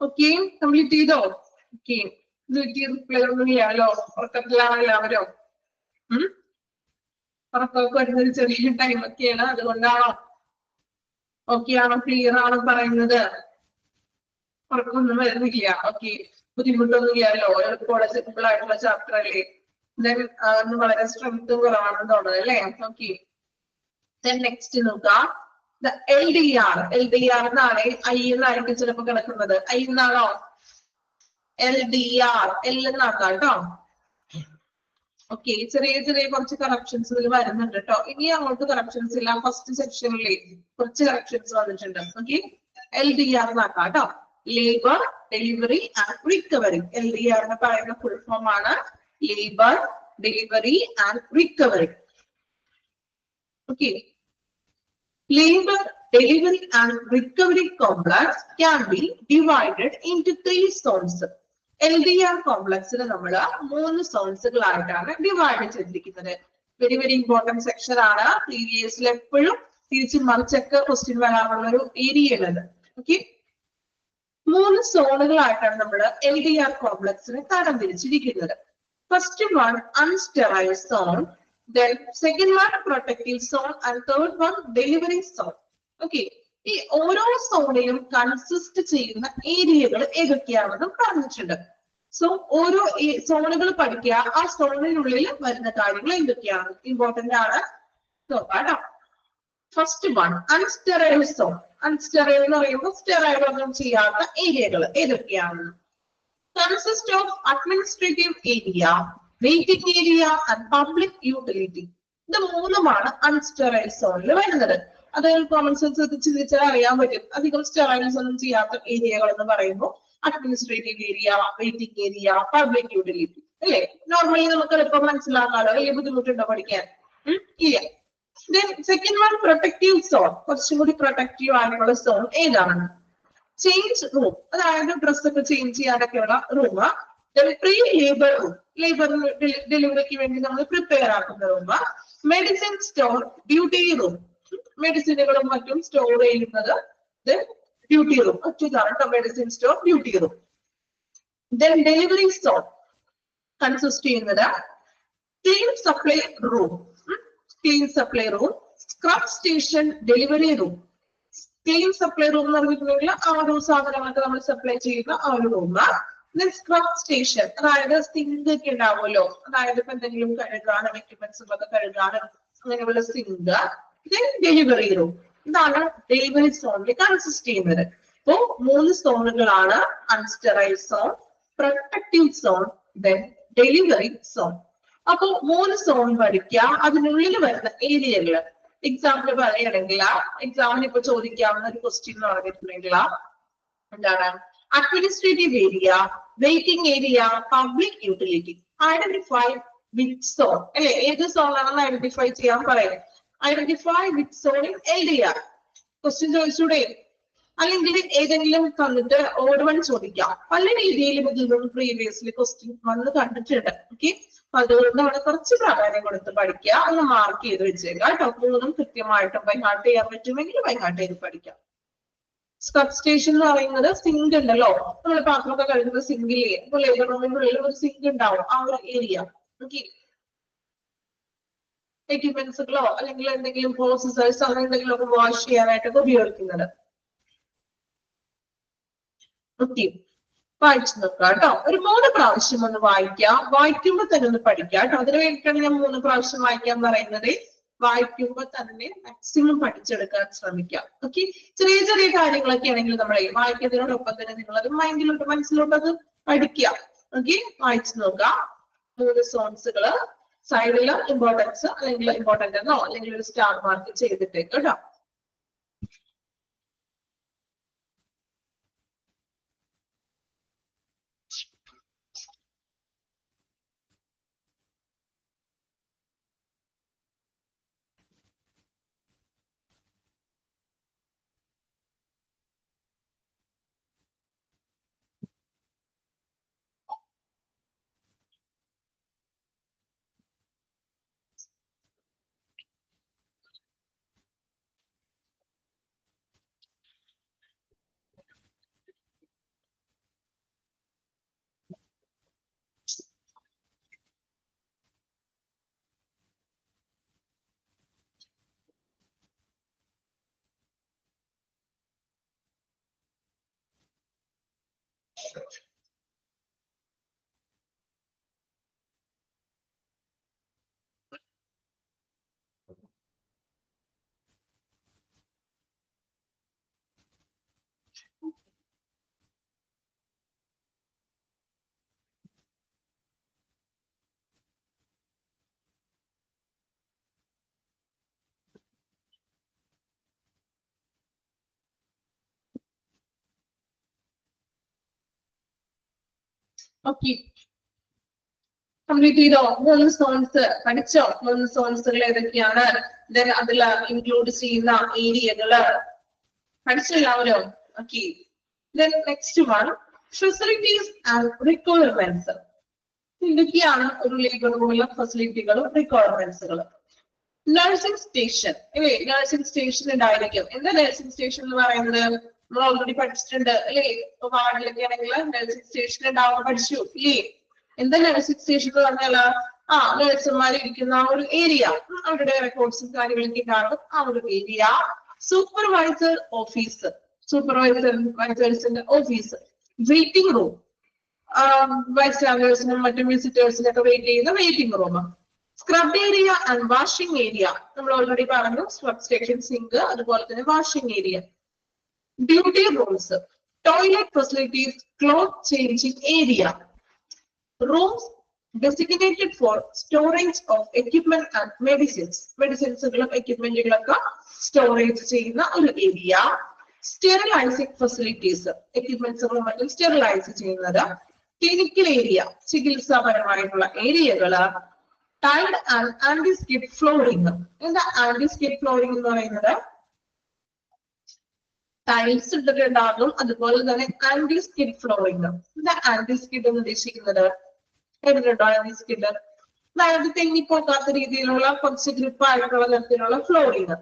ഓക്കെ കംപ്ലീറ്റ് ചെയ്തോ? ഓക്കെ ഇത് റിപ്ലൈ ഒന്നും ചെയ്യാലോ, ഉറക്കത്തിലാണ് എല്ലാവരും. ഉറക്കമൊക്കെ വരുന്നൊരു ചെറിയ ടൈം ഒക്കെയാണ്, അതുകൊണ്ടാണോ? ഓക്കെ ആണോ? ക്ലിയർ ആണോ പറയുന്നത്? ഉറക്കമൊന്നും വരുന്നില്ല. ഓക്കെ ബുദ്ധിമുട്ടൊന്നും ഇല്ലല്ലോ, എളുപ്പമുള്ള സിമ്പിൾ ആയിട്ടുള്ള ചാപ്റ്റർ അല്ലേ? ദെൻ വളരെ സ്ട്രെങ്ത് കുറവാണെന്ന് തോന്നുന്നത് അല്ലേ? ഓക്കെ ദെൻ നെക്സ്റ്റ് നോക്കാം. LDR എന്നാണ് ഐ എന്നായിരിക്കും ചിലപ്പോൾ കിടക്കുന്നത്. ഐ എന്നാണോ? LDR എൽ എന്നാക്കാം കേട്ടോ. ഓക്കെ ചെറിയ ചെറിയ കുറച്ച് കറക്ഷൻസ് ഇതിൽ വരുന്നുണ്ട് കേട്ടോ. ഇനി അങ്ങോട്ട് കറക്ഷൻസ് ഇല്ല, ഫസ്റ്റ് സെക്ഷനിൽ കുറച്ച് കറക്ഷൻസ് വന്നിട്ടുണ്ട്. ഓക്കെ LDR എന്നാക്കാം കേട്ടോ. Labour delivery and recovery. LDR എന്ന് പറയുന്ന ഫുൾ ഫോം ആണ് labour delivery and recovery. Okay labor delivery and recovery complex can be divided into 3 zones. LDR കോംപ്ലക്സിന് നമ്മൾ 3 സോൺസുകളായിട്ടാണ് ഡിവൈഡ് ചെയ്തിരിക്കുന്നത്. വെരി വെരി ഇമ്പോർട്ടന്റ് സെക്ഷൻ ആണ്. പ്രീവിയസിൽ എപ്പോഴും തിരിച്ചു മറിച്ചൊക്കെ ക്വസ്റ്റ്യൻ വരാനുള്ള ഒരു ഏരിയ ഉള്ളത്. ഓക്കെ 3 സോണുകളായിട്ടാണ് നമ്മൾ LDR കോംപ്ലക്സിനെ തരംതിരിച്ചിരിക്കുന്നത്. First one unsterile zone, then second one protective zone and third one delivery zone. Okay ഈ ഓരോ സോണിലും കൺസിസ്റ്റ് ചെയ്യുന്ന ഏരിയകൾ ഏതൊക്കെയാണെന്നും പറഞ്ഞിട്ടുണ്ട്. സോ ഓരോ സോണുകൾ പഠിക്കുക, ആ സോണിനുള്ളിൽ വരുന്ന കാര്യങ്ങൾ എന്തൊക്കെയാണ് ഇമ്പോർട്ടന്റ് ആണ് നോക്കാം. First one unsterile zone. Unsterile എന്ന് പറയുമ്പോൾ സ്റ്റെറൈൽ ഒന്നും ചെയ്യാത്ത ഏരിയകൾ ഏതൊക്കെയാണ്? Consist of administrative area, waiting area and public utility. ഇത് മൂന്നുമാണ് അൺസ്റ്റെറൈൽ സോണിൽ വരുന്നത്. അത് കോമൺ സെൻസ് ചിന്തിച്ചാൽ അറിയാൻ പറ്റും. അധികം സ്റ്റെറൈൽസ് ഒന്നും ചെയ്യാത്ത ഏരിയകൾ എന്ന് പറയുമ്പോൾ administrative area, waiting area, public utility അല്ലേ? നോർമലി നമുക്ക് എളുപ്പം മനസ്സിലാക്കാലോ. വലിയ ബുദ്ധിമുട്ടുണ്ടോ പഠിക്കാൻ? ഇല്ല. Second one protective zone. കുറച്ചും കൂടി പ്രൊട്ടക്റ്റീവ് ആയിട്ടുള്ള സോൺ ഏതാണ്? ചേഞ്ച് റൂം, അതായത് ഡ്രസ് ഒക്കെ ചേഞ്ച് ചെയ്യാനൊക്കെയുള്ള room. Pre labour room, labour ഡെലിവറിക്ക് വേണ്ടി നമ്മൾ പ്രിപ്പയർ ആക്കുന്ന room. Medicine store, duty room, മെഡിസിനുകളും മറ്റും സ്റ്റോർ ചെയ്യുന്നത് ഡ്യൂട്ടി റൂം. ഒറ്റ medicine store, duty room. Then delivery store consist ചെയ്യുന്നത് clean supply room, clean supply room, scrub station, delivery room. Clean supply room എന്ന് പറഞ്ഞിട്ടുണ്ടെങ്കിൽ ആ ഒരു സാധനങ്ങളൊക്കെ നമ്മൾ സപ്ലൈ ചെയ്യുന്ന ആ ഒരു റൂം. സ്ക്രബ് സ്റ്റേഷൻ, അതായത് സിങ്ക് ഒക്കെ ഉണ്ടാവുമല്ലോ, അതായത് ഇപ്പൊ എന്തെങ്കിലും കഴുകാനും എക്യുപ്മെന്റ്സ് ഒക്കെ കഴുകാനും അങ്ങനെയുള്ള സിങ്ക്. ഡെലിവറി റൂം, ഇതാണ് ഡെലിവറി സോണിൽ കൺസിസ്റ്റ് ചെയ്യുന്നത്. അപ്പോ 3 സോണുകളാണ് unsterile zone, protective zone, then delivery zone. അപ്പോ 3 സോൺ പഠിക്കുക, അതിനുള്ളിൽ വരുന്ന ഏരിയകൾ. എക്സാമ്പിൾ പറയുകയാണെങ്കിൽ എക്സാമിന് ഇപ്പൊ ചോദിക്കാവുന്ന ഒരു ക്വസ്റ്റ്യൻ എന്ന് പറഞ്ഞിട്ടുണ്ടെങ്കിൽ എന്താണ്? Administrative area, waiting area, public utility. Identify which zone അല്ലെ, ഏത് സോൺ ആണെന്ന് ഐഡന്റിഫൈ ചെയ്യാൻ പറയുന്നത്. Identify which zone in LDR. Question ചോദിച്ചൂടെ? അല്ലെങ്കിൽ ഏതെങ്കിലും തന്നിട്ട് ഓഡ് വൺ ചോദിക്കാം. പല രീതിയിലും ഇതിൽ പ്രീവിയസ്ലി ക്വസ്റ്റ്യൻ വന്ന് കണ്ടിട്ടുണ്ട്. ഓക്കെ അതുകൊണ്ട് അവിടെ കുറച്ച് പ്രാധാന്യം കൊടുത്ത് പഠിക്കുക, ഒന്ന് മാർക്ക് ചെയ്ത് വെച്ചേക്കാം കേട്ടോ. മൂന്നും കൃത്യമായിട്ടും ബൈഹാർട്ട് ചെയ്യാൻ പറ്റുമെങ്കിൽ ബൈഹാർട്ട് ചെയ്ത് പഠിക്കാം. സ്ക്രബ് സ്റ്റേഷൻ എന്ന് പറയുന്നത് സിങ്ക് ഉണ്ടല്ലോ, നമ്മൾ പാത്രമൊക്കെ കഴുകുന്ന സിങ്കിലേ, അപ്പൊ ലേബർ റൂമിന്റെ ഉള്ളിൽ ഒരു സിങ്ക് ഉണ്ടാവും, ആ ഒരു ഏരിയ. ഓക്കെ എക്യുപ്മെന്റ്സുകളോ അല്ലെങ്കിൽ എന്തെങ്കിലും പ്രോസസേഴ്സ് അങ്ങനെ എന്തെങ്കിലും ഒക്കെ വാഷ് ചെയ്യാനായിട്ടൊക്കെ ഉപയോഗിക്കുന്നത്. ഓക്കെ വായിച്ചു നോക്കാം കേട്ടോ. ഒരു 3 പ്രാവശ്യം ഒന്ന് വായിക്കാം, വായിക്കുമ്പോൾ തന്നെ ഒന്ന് പഠിക്കാം കേട്ടോ. അതിന് വേണ്ടിയിട്ടാണ് ഞാൻ 3 പ്രാവശ്യം വായിക്കാൻ പറയുന്നത്. വായിക്കുമ്പോൾ തന്നെ മാക്സിമം പഠിച്ചെടുക്കാൻ ശ്രമിക്കാം. ഓക്കെ ചെറിയ ചെറിയ കാര്യങ്ങളൊക്കെ ആണെങ്കിൽ നമ്മൾ വായിക്കുന്നതിനോടൊപ്പം തന്നെ നിങ്ങൾ അത് മൈൻഡിലോട്ട് മനസ്സിലോട്ട് അത് പഠിക്കുക. ഓക്കെ വായിച്ചു നോക്കാം. 3 സോൺസുകള് സൈഡിൽ ഇമ്പോർട്ടൻസ് അല്ലെങ്കിൽ ഇമ്പോർട്ടന്റ് എന്നോ അല്ലെങ്കിൽ ഒരു സ്റ്റാർ മാർക്ക് ചെയ്തിട്ടേക്ക് കേട്ടോ. ഓക്കെ, കംപ്ലീറ്റ് ചെയ്തോ? 3 സോൺസ് പഠിച്ചോ? 3 സോൺസുകൾ ഏതൊക്കെയാണ്? ദെൻ അതിൽ ഇൻക്ലൂഡ് ചെയ്യുന്ന ഏരിയകള് പഠിച്ചോ എല്ലാവരും? Okay, then next one facilities and requirements. എന്തൊക്കെയാണ് ഒരു ലേബർ റൂമിലെ ഫെസിലിറ്റികളും റിക്വയർമെന്റ്സുകളും? നഴ്സിംഗ് സ്റ്റേഷൻ അല്ലേ? നഴ്സിംഗ് സ്റ്റേഷൻ ഉണ്ടായിരിക്കും. എന്താ നഴ്സിംഗ് സ്റ്റേഷൻ എന്ന് പറയുന്നത്? നമ്മൾ ഓൾറെഡി പഠിച്ചിട്ടുണ്ട് അല്ലേ? ഇപ്പൊ വാർഡിലൊക്കെ ആണെങ്കിൽ നഴ്സിംഗ് സ്റ്റേഷൻ ഉണ്ടാവാൻ പഠിച്ചു ഇല്ലേ? എന്താ നഴ്സിംഗ് സ്റ്റേഷൻ എന്ന് പറഞ്ഞാൽ നഴ്സുമാർ ഇരിക്കുന്ന ആ ഒരു ഏരിയ, അവരുടെ റെക്കോർഡ്സും കാര്യങ്ങളൊക്കെ ഉണ്ടാകും ആ ഒരു ഏരിയ. സൂപ്പർവൈസർ ഓഫീസ്, സൂപ്പർവൈസേഴ്സിന്റെ ഓഫീസ്. വെയിറ്റിംഗ് റൂം, വൈസ് ചാൻസലേഴ്സിനും മറ്റും വിസിറ്റേഴ്സിനും ഒക്കെ വെയിറ്റ് ചെയ്യുന്ന waiting room. Scrub area and washing area, നമ്മൾ ഓൾറെഡി പറഞ്ഞു, സ്ക്രബ് സ്റ്റേഷൻ, സിങ്ക്, അതുപോലെ തന്നെ washing area. Duty rooms, toilet facilities, cloth changing area. Rooms designated for storage of equipment and medicines, മെഡിസിൻസുകളും എക്യുപ്മെന്റുകളൊക്കെ സ്റ്റോറേജ് ചെയ്യുന്ന ഒരു ഏരിയ. സ്റ്റെറിലൈസിംഗ് ഫെസിലിറ്റീസ്, എക്യുപ്മെന്റ്സുകളും മറ്റും സ്റ്റെറിലൈസ് ചെയ്യുന്നത്. ക്ലിനിക്കൽ ഏരിയ, ചികിത്സാപരമായിട്ടുള്ള ഏരിയകള്. Tiled and anti skid flooring. എന്താ ആന്റി സ്കിഡ് ഫ്ലോറിംഗ് എന്ന് പറയുന്നത്? ടൈൽസ് ഇട്ടിട്ടുണ്ടാകും, അതുപോലെ തന്നെ ആന്റി സ്കിഡ് ഫ്ലോറിംഗ്. എന്താ ആന്റി സ്കിഡ് എന്ന് ഉദ്ദേശിക്കുന്നത്? കേട്ടിട്ടുണ്ടോ ആന്റി സ്കിഡ്? അതായത് തെന്നിപ്പോകാത്ത രീതിയിലുള്ള കുറച്ച് ഗ്രിപ്പായിട്ടുള്ള തരത്തിലുള്ള ഫ്ലോറിംഗ്.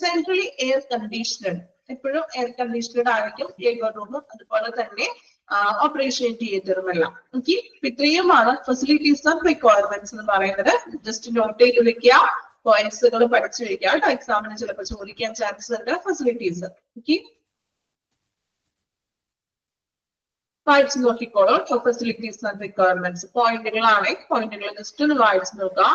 സെൻട്രലി എയർ കണ്ടീഷണഡ്, എപ്പോഴും എയർ കണ്ടീഷണഡ് ആയിരിക്കും ലേബർ റൂമും അതുപോലെ തന്നെ ഓപ്പറേഷൻ തിയേറ്ററും എല്ലാം. ഓക്കെ, ഇത്രയുമാണ് ഫെസിലിറ്റീസ് ആൻഡ് റിക്വയർമെന്റ്സ് എന്ന് പറയുന്നത്. ജസ്റ്റ് നോട്ട് ചെയ്ത് വെക്കുക, പോയിന്റ്സുകൾ പഠിച്ചു വെക്കുക കേട്ടോ. എക്സാമിന് ചിലപ്പോൾ ചോദിക്കാൻ ചാൻസ് ഉണ്ട് ഫെസിലിറ്റീസ്. ഓക്കെ, വായിച്ചു നോക്കിക്കോളൂ. ഫെസിലിറ്റീസ് ആൻഡ് റിക്വയർമെന്റ്സ് പോയിന്റുകളാണ്. പോയിന്റുകൾ ജസ്റ്റ് ഒന്ന് വായിച്ചു നോക്കുക.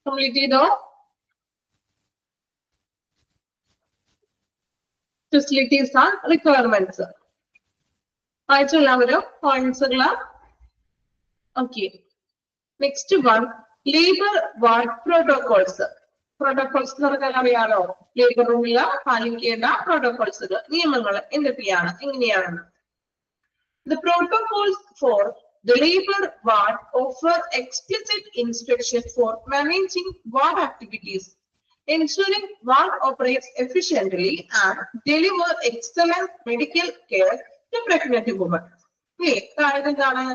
കംപ്ലീറ്റ് ചെയ്തോ? ഫെസിലിറ്റീസ് ആൻഡ് റിക്വയർമെന്റ്സ് വായിച്ചു എല്ലാവരും പോയിന്റ്സുകള്. Okay, next one labour ward protocols. Protocols എന്ന് പറഞ്ഞാൽ അറിയാലോ, ലേബർ റൂമില് പാലിക്കേണ്ട പ്രോട്ടോകോൾസുകൾ, നിയമങ്ങൾ എന്തൊക്കെയാണ്, എങ്ങനെയാണെന്ന്. The protocols for the labor ward offer explicit instruction for managing ward activities, ensuring ward operates efficiently and deliver excellent medical care to pregnant women. അതായത് എന്താണ്?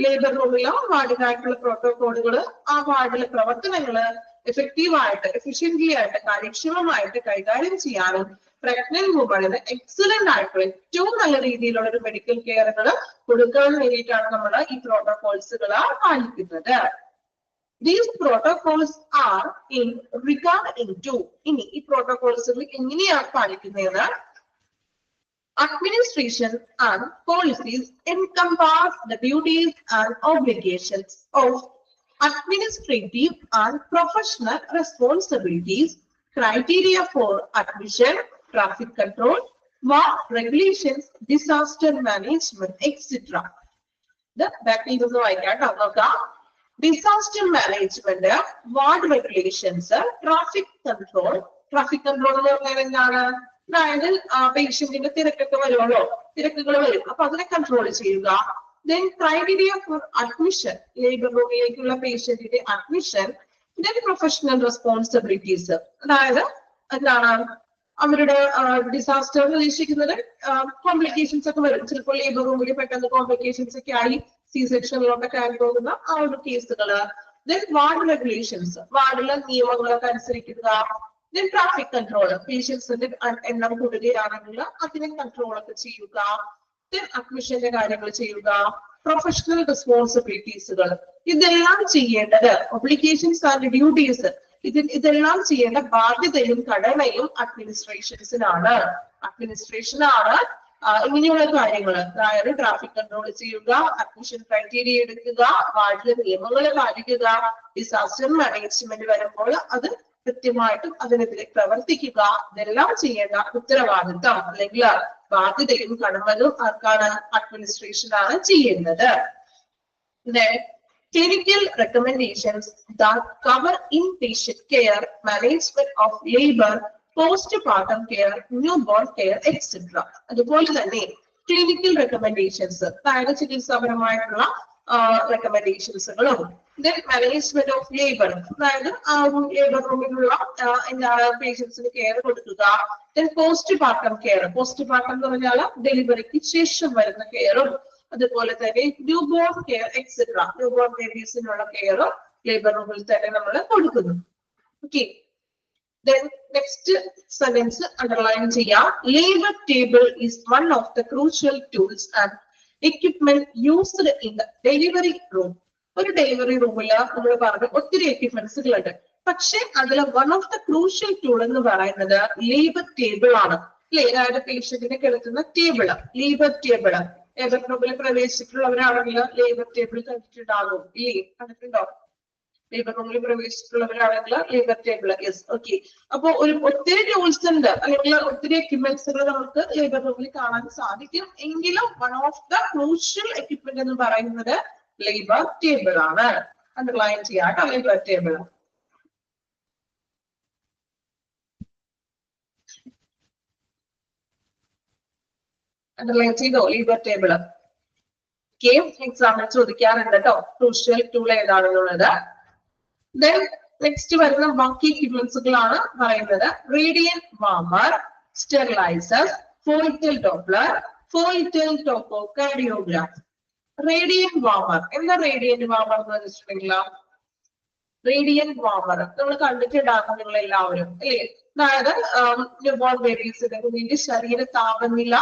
ലേബർ റൂമിലോ വാർഡിനായിട്ടുള്ള പ്രോട്ടോകോളുകൾ, ആ വാർഡിലെ പ്രവർത്തനങ്ങള് എഫക്റ്റീവായിട്ട്, എഫിഷ്യന്റ്ലി ആയിട്ട്, കാര്യക്ഷമമായിട്ട് കൈകാര്യം ചെയ്യാനും പ്രഗ്നന്റ് വുമണിന് എക്സലന്റ് ആയിട്ടുള്ള ഏറ്റവും നല്ല രീതിയിലുള്ള ഒരു മെഡിക്കൽ കെയറുകൾ കൊടുക്കാൻ വേണ്ടിയിട്ടാണ് നമ്മൾ ഈ പ്രോട്ടോകോൾസുകൾ പാലിക്കുന്നത്. These protocols are in regarding to, ഇനി ഈ പ്രോട്ടോകോൾസുകൾ എങ്ങനെയാണ് പാലിക്കുന്നതെന്ന്. Administration and policies encompass the duties and obligations of administrative and professional responsibilities, criteria for admission, traffic control, ward regulations, disaster management, etc. The back is also disaster management, ward regulations, traffic control, traffic control എന്ന് പറഞ്ഞാൽ എന്താണ്? അതായത് പേഷ്യന്റിന്റെ തിരക്കൊക്കെ വരുമല്ലോ, തിരക്കുകൾ വരും, അപ്പൊ അതിനെ കൺട്രോൾ ചെയ്യുക. Then criteria for admission, labour റൂമിലേക്കുള്ള പേഷ്യന്റിന്റെ അഡ്മിഷൻ. Then professional responsibilities, അതായത് എന്താണ് അവരുടെ ഡിസാസ്റ്റർ ഉദ്ദേശിക്കുന്നത് കോംപ്ലിക്കേഷൻസ് ഒക്കെ വരും. ചിലപ്പോൾ ലേബർ റൂമിൽ പെട്ടെന്ന് കോംപ്ലിക്കേഷൻസ് ഒക്കെ ആയി സി സെക്ഷനിലോട്ട് കയറി പോകുന്ന ആ ഒരു കേസുകള്. Then വാർഡ് റെഗുലേഷൻസ്, വാർഡിലെ നിയമങ്ങളൊക്കെ അനുസരിക്കുക. Then ട്രാഫിക് കൺട്രോൾ, പേഷ്യൻസിന്റെ എണ്ണം കൂടുകയാണെങ്കിൽ അതിനെ കൺട്രോൾ ഒക്കെ ചെയ്യുക. Then അഡ്മിഷന്റെ കാര്യങ്ങൾ ചെയ്യുക. പ്രൊഫഷണൽ റെസ്പോൺസിബിലിറ്റീസുകൾ, ഇതെല്ലാം ചെയ്യേണ്ടത് ഒബ്ലിഗേഷൻസ് ആൻഡ് ഡ്യൂട്ടീസ്, ഇതെല്ലാം ചെയ്യേണ്ട ബാധ്യതയും കടമയും അഡ്മിനിസ്ട്രേഷൻസിനാണ്. അഡ്മിനിസ്ട്രേഷനാണ് ഇങ്ങനെയുള്ള കാര്യങ്ങൾ, അതായത് ട്രാഫിക് കൺട്രോൾ ചെയ്യുക, അഡ്മിഷൻ ക്രൈറ്റീരിയ എടുക്കുക, വാർഡിലെ നിയമങ്ങൾ പാലിക്കുക, ഡിസാസ്റ്റർ മാനേജ്മെന്റ് വരുമ്പോൾ അത് കൃത്യമായിട്ടും അതിനെതിരെ പ്രവർത്തിക്കുക. ഇതെല്ലാം ചെയ്യേണ്ട ഉത്തരവാദിത്തം അല്ലെങ്കിൽ ബാധ്യതയും കടമയും ആർക്കാണ്? അഡ്മിനിസ്ട്രേഷനാണ് ചെയ്യുന്നത്. Clinical recommendations that cover inpatient care, management of labor, postpartum care, newborn care, etc. അതുപോലെ തന്നെ ക്ലിനിക്കൽ റെക്കമെൻഡേഷൻസ്, അതായത് ചികിത്സാപരമായിട്ടുള്ള റെക്കമെൻഡേഷൻസുകളും. Then മാനേജ്മെന്റ് ഓഫ് ലേബർ, അതായത് ലേബർ റൂമിലുള്ള എന്താണ് പേഷ്യൻസിന് കെയർ കൊടുക്കുക. Then postpartum care, postpartum എന്ന് പറഞ്ഞാൽ ഡെലിവറിക്ക് ശേഷം വരുന്ന കെയറും, അതുപോലെ തന്നെ ന്യൂബോൺ കെയർ എക്സെട്ര, ന്യൂബോൺ ബേബീസിനുള്ള കെയർ ലേബർ റൂമിൽ തന്നെ നമ്മൾ കൊടുക്കുന്നു. Okay, then next sentence underline ചെയ്യാം. Labor table is one of the crucial tools and equipment used in the delivery room. ഒരു ഡെലിവറി റൂമിൽ നമ്മൾ പറഞ്ഞു ഒത്തിരി എക്യുപ്മെന്റ്സുകളുണ്ട്, പക്ഷെ അതിൽ one of the crucial tool എന്ന് പറയുന്നത് ലേബർ ടേബിൾ ആണ്. അല്ലെ, അതായത് പേഷ്യന്റിനെ കിടത്തുന്ന ടേബിള്, ലേബർ ടേബിള്. ലേബർ റൂമിൽ പ്രവേശിച്ചിട്ടുള്ളവരാണെങ്കിൽ ലേബർ ടേബിൾ കണ്ടിട്ടുണ്ടാകും, ഇല്ലേ? കണ്ടിട്ടുണ്ടോ? ലേബർ റൂമിൽ പ്രവേശിച്ചിട്ടുള്ളവരാണെങ്കിൽ ലേബർ ടേബിൾ. Yes, okay. അപ്പൊ ഒത്തിരി ടൂൾസ് ഉണ്ട്, അല്ലെങ്കിൽ ഒത്തിരി എക്യുപ്മെന്റ്സുകൾ നമുക്ക് ലേബർ റൂമിൽ കാണാൻ സാധിക്കും. എങ്കിലും one of the crucial equipment എന്ന് പറയുന്നത് ലേബർ ടേബിൾ ആണ്. അണ്ടർലൈൻ ചെയ്യാട്ടോ, ലേബർ ടേബിൾ. അണ്ടർലൈൻ ചെയ്തോ ലേബർ ടേബിൾ? എക്സാമിൽ ചോദിക്കാറുണ്ട് കേട്ടോ, ക്രൂഷ്യൽ ടൂൾ ഏതാണെന്നുള്ളത്. Then നെക്സ്റ്റ് വരുന്ന ബാക്കി എക്യുപ്മെന്റ്സുകളാണ് പറയുന്നത്. Radiant warmer, steriliser, foetal Doppler, foetal topocardiograph. Radiant warmer, എന്താ റേഡിയൻ വാർമർ എന്ന് വെച്ചിട്ടുണ്ടെങ്കിൽ, റേഡിയൻ വാർമർ നമ്മൾ കണ്ടിട്ടുണ്ടാകും നിങ്ങൾ എല്ലാവരും, അല്ലേ? അതായത് ന്യൂബോൺ ബേബീസിന്റെ കുഞ്ഞിന്റെ ശരീര താപനില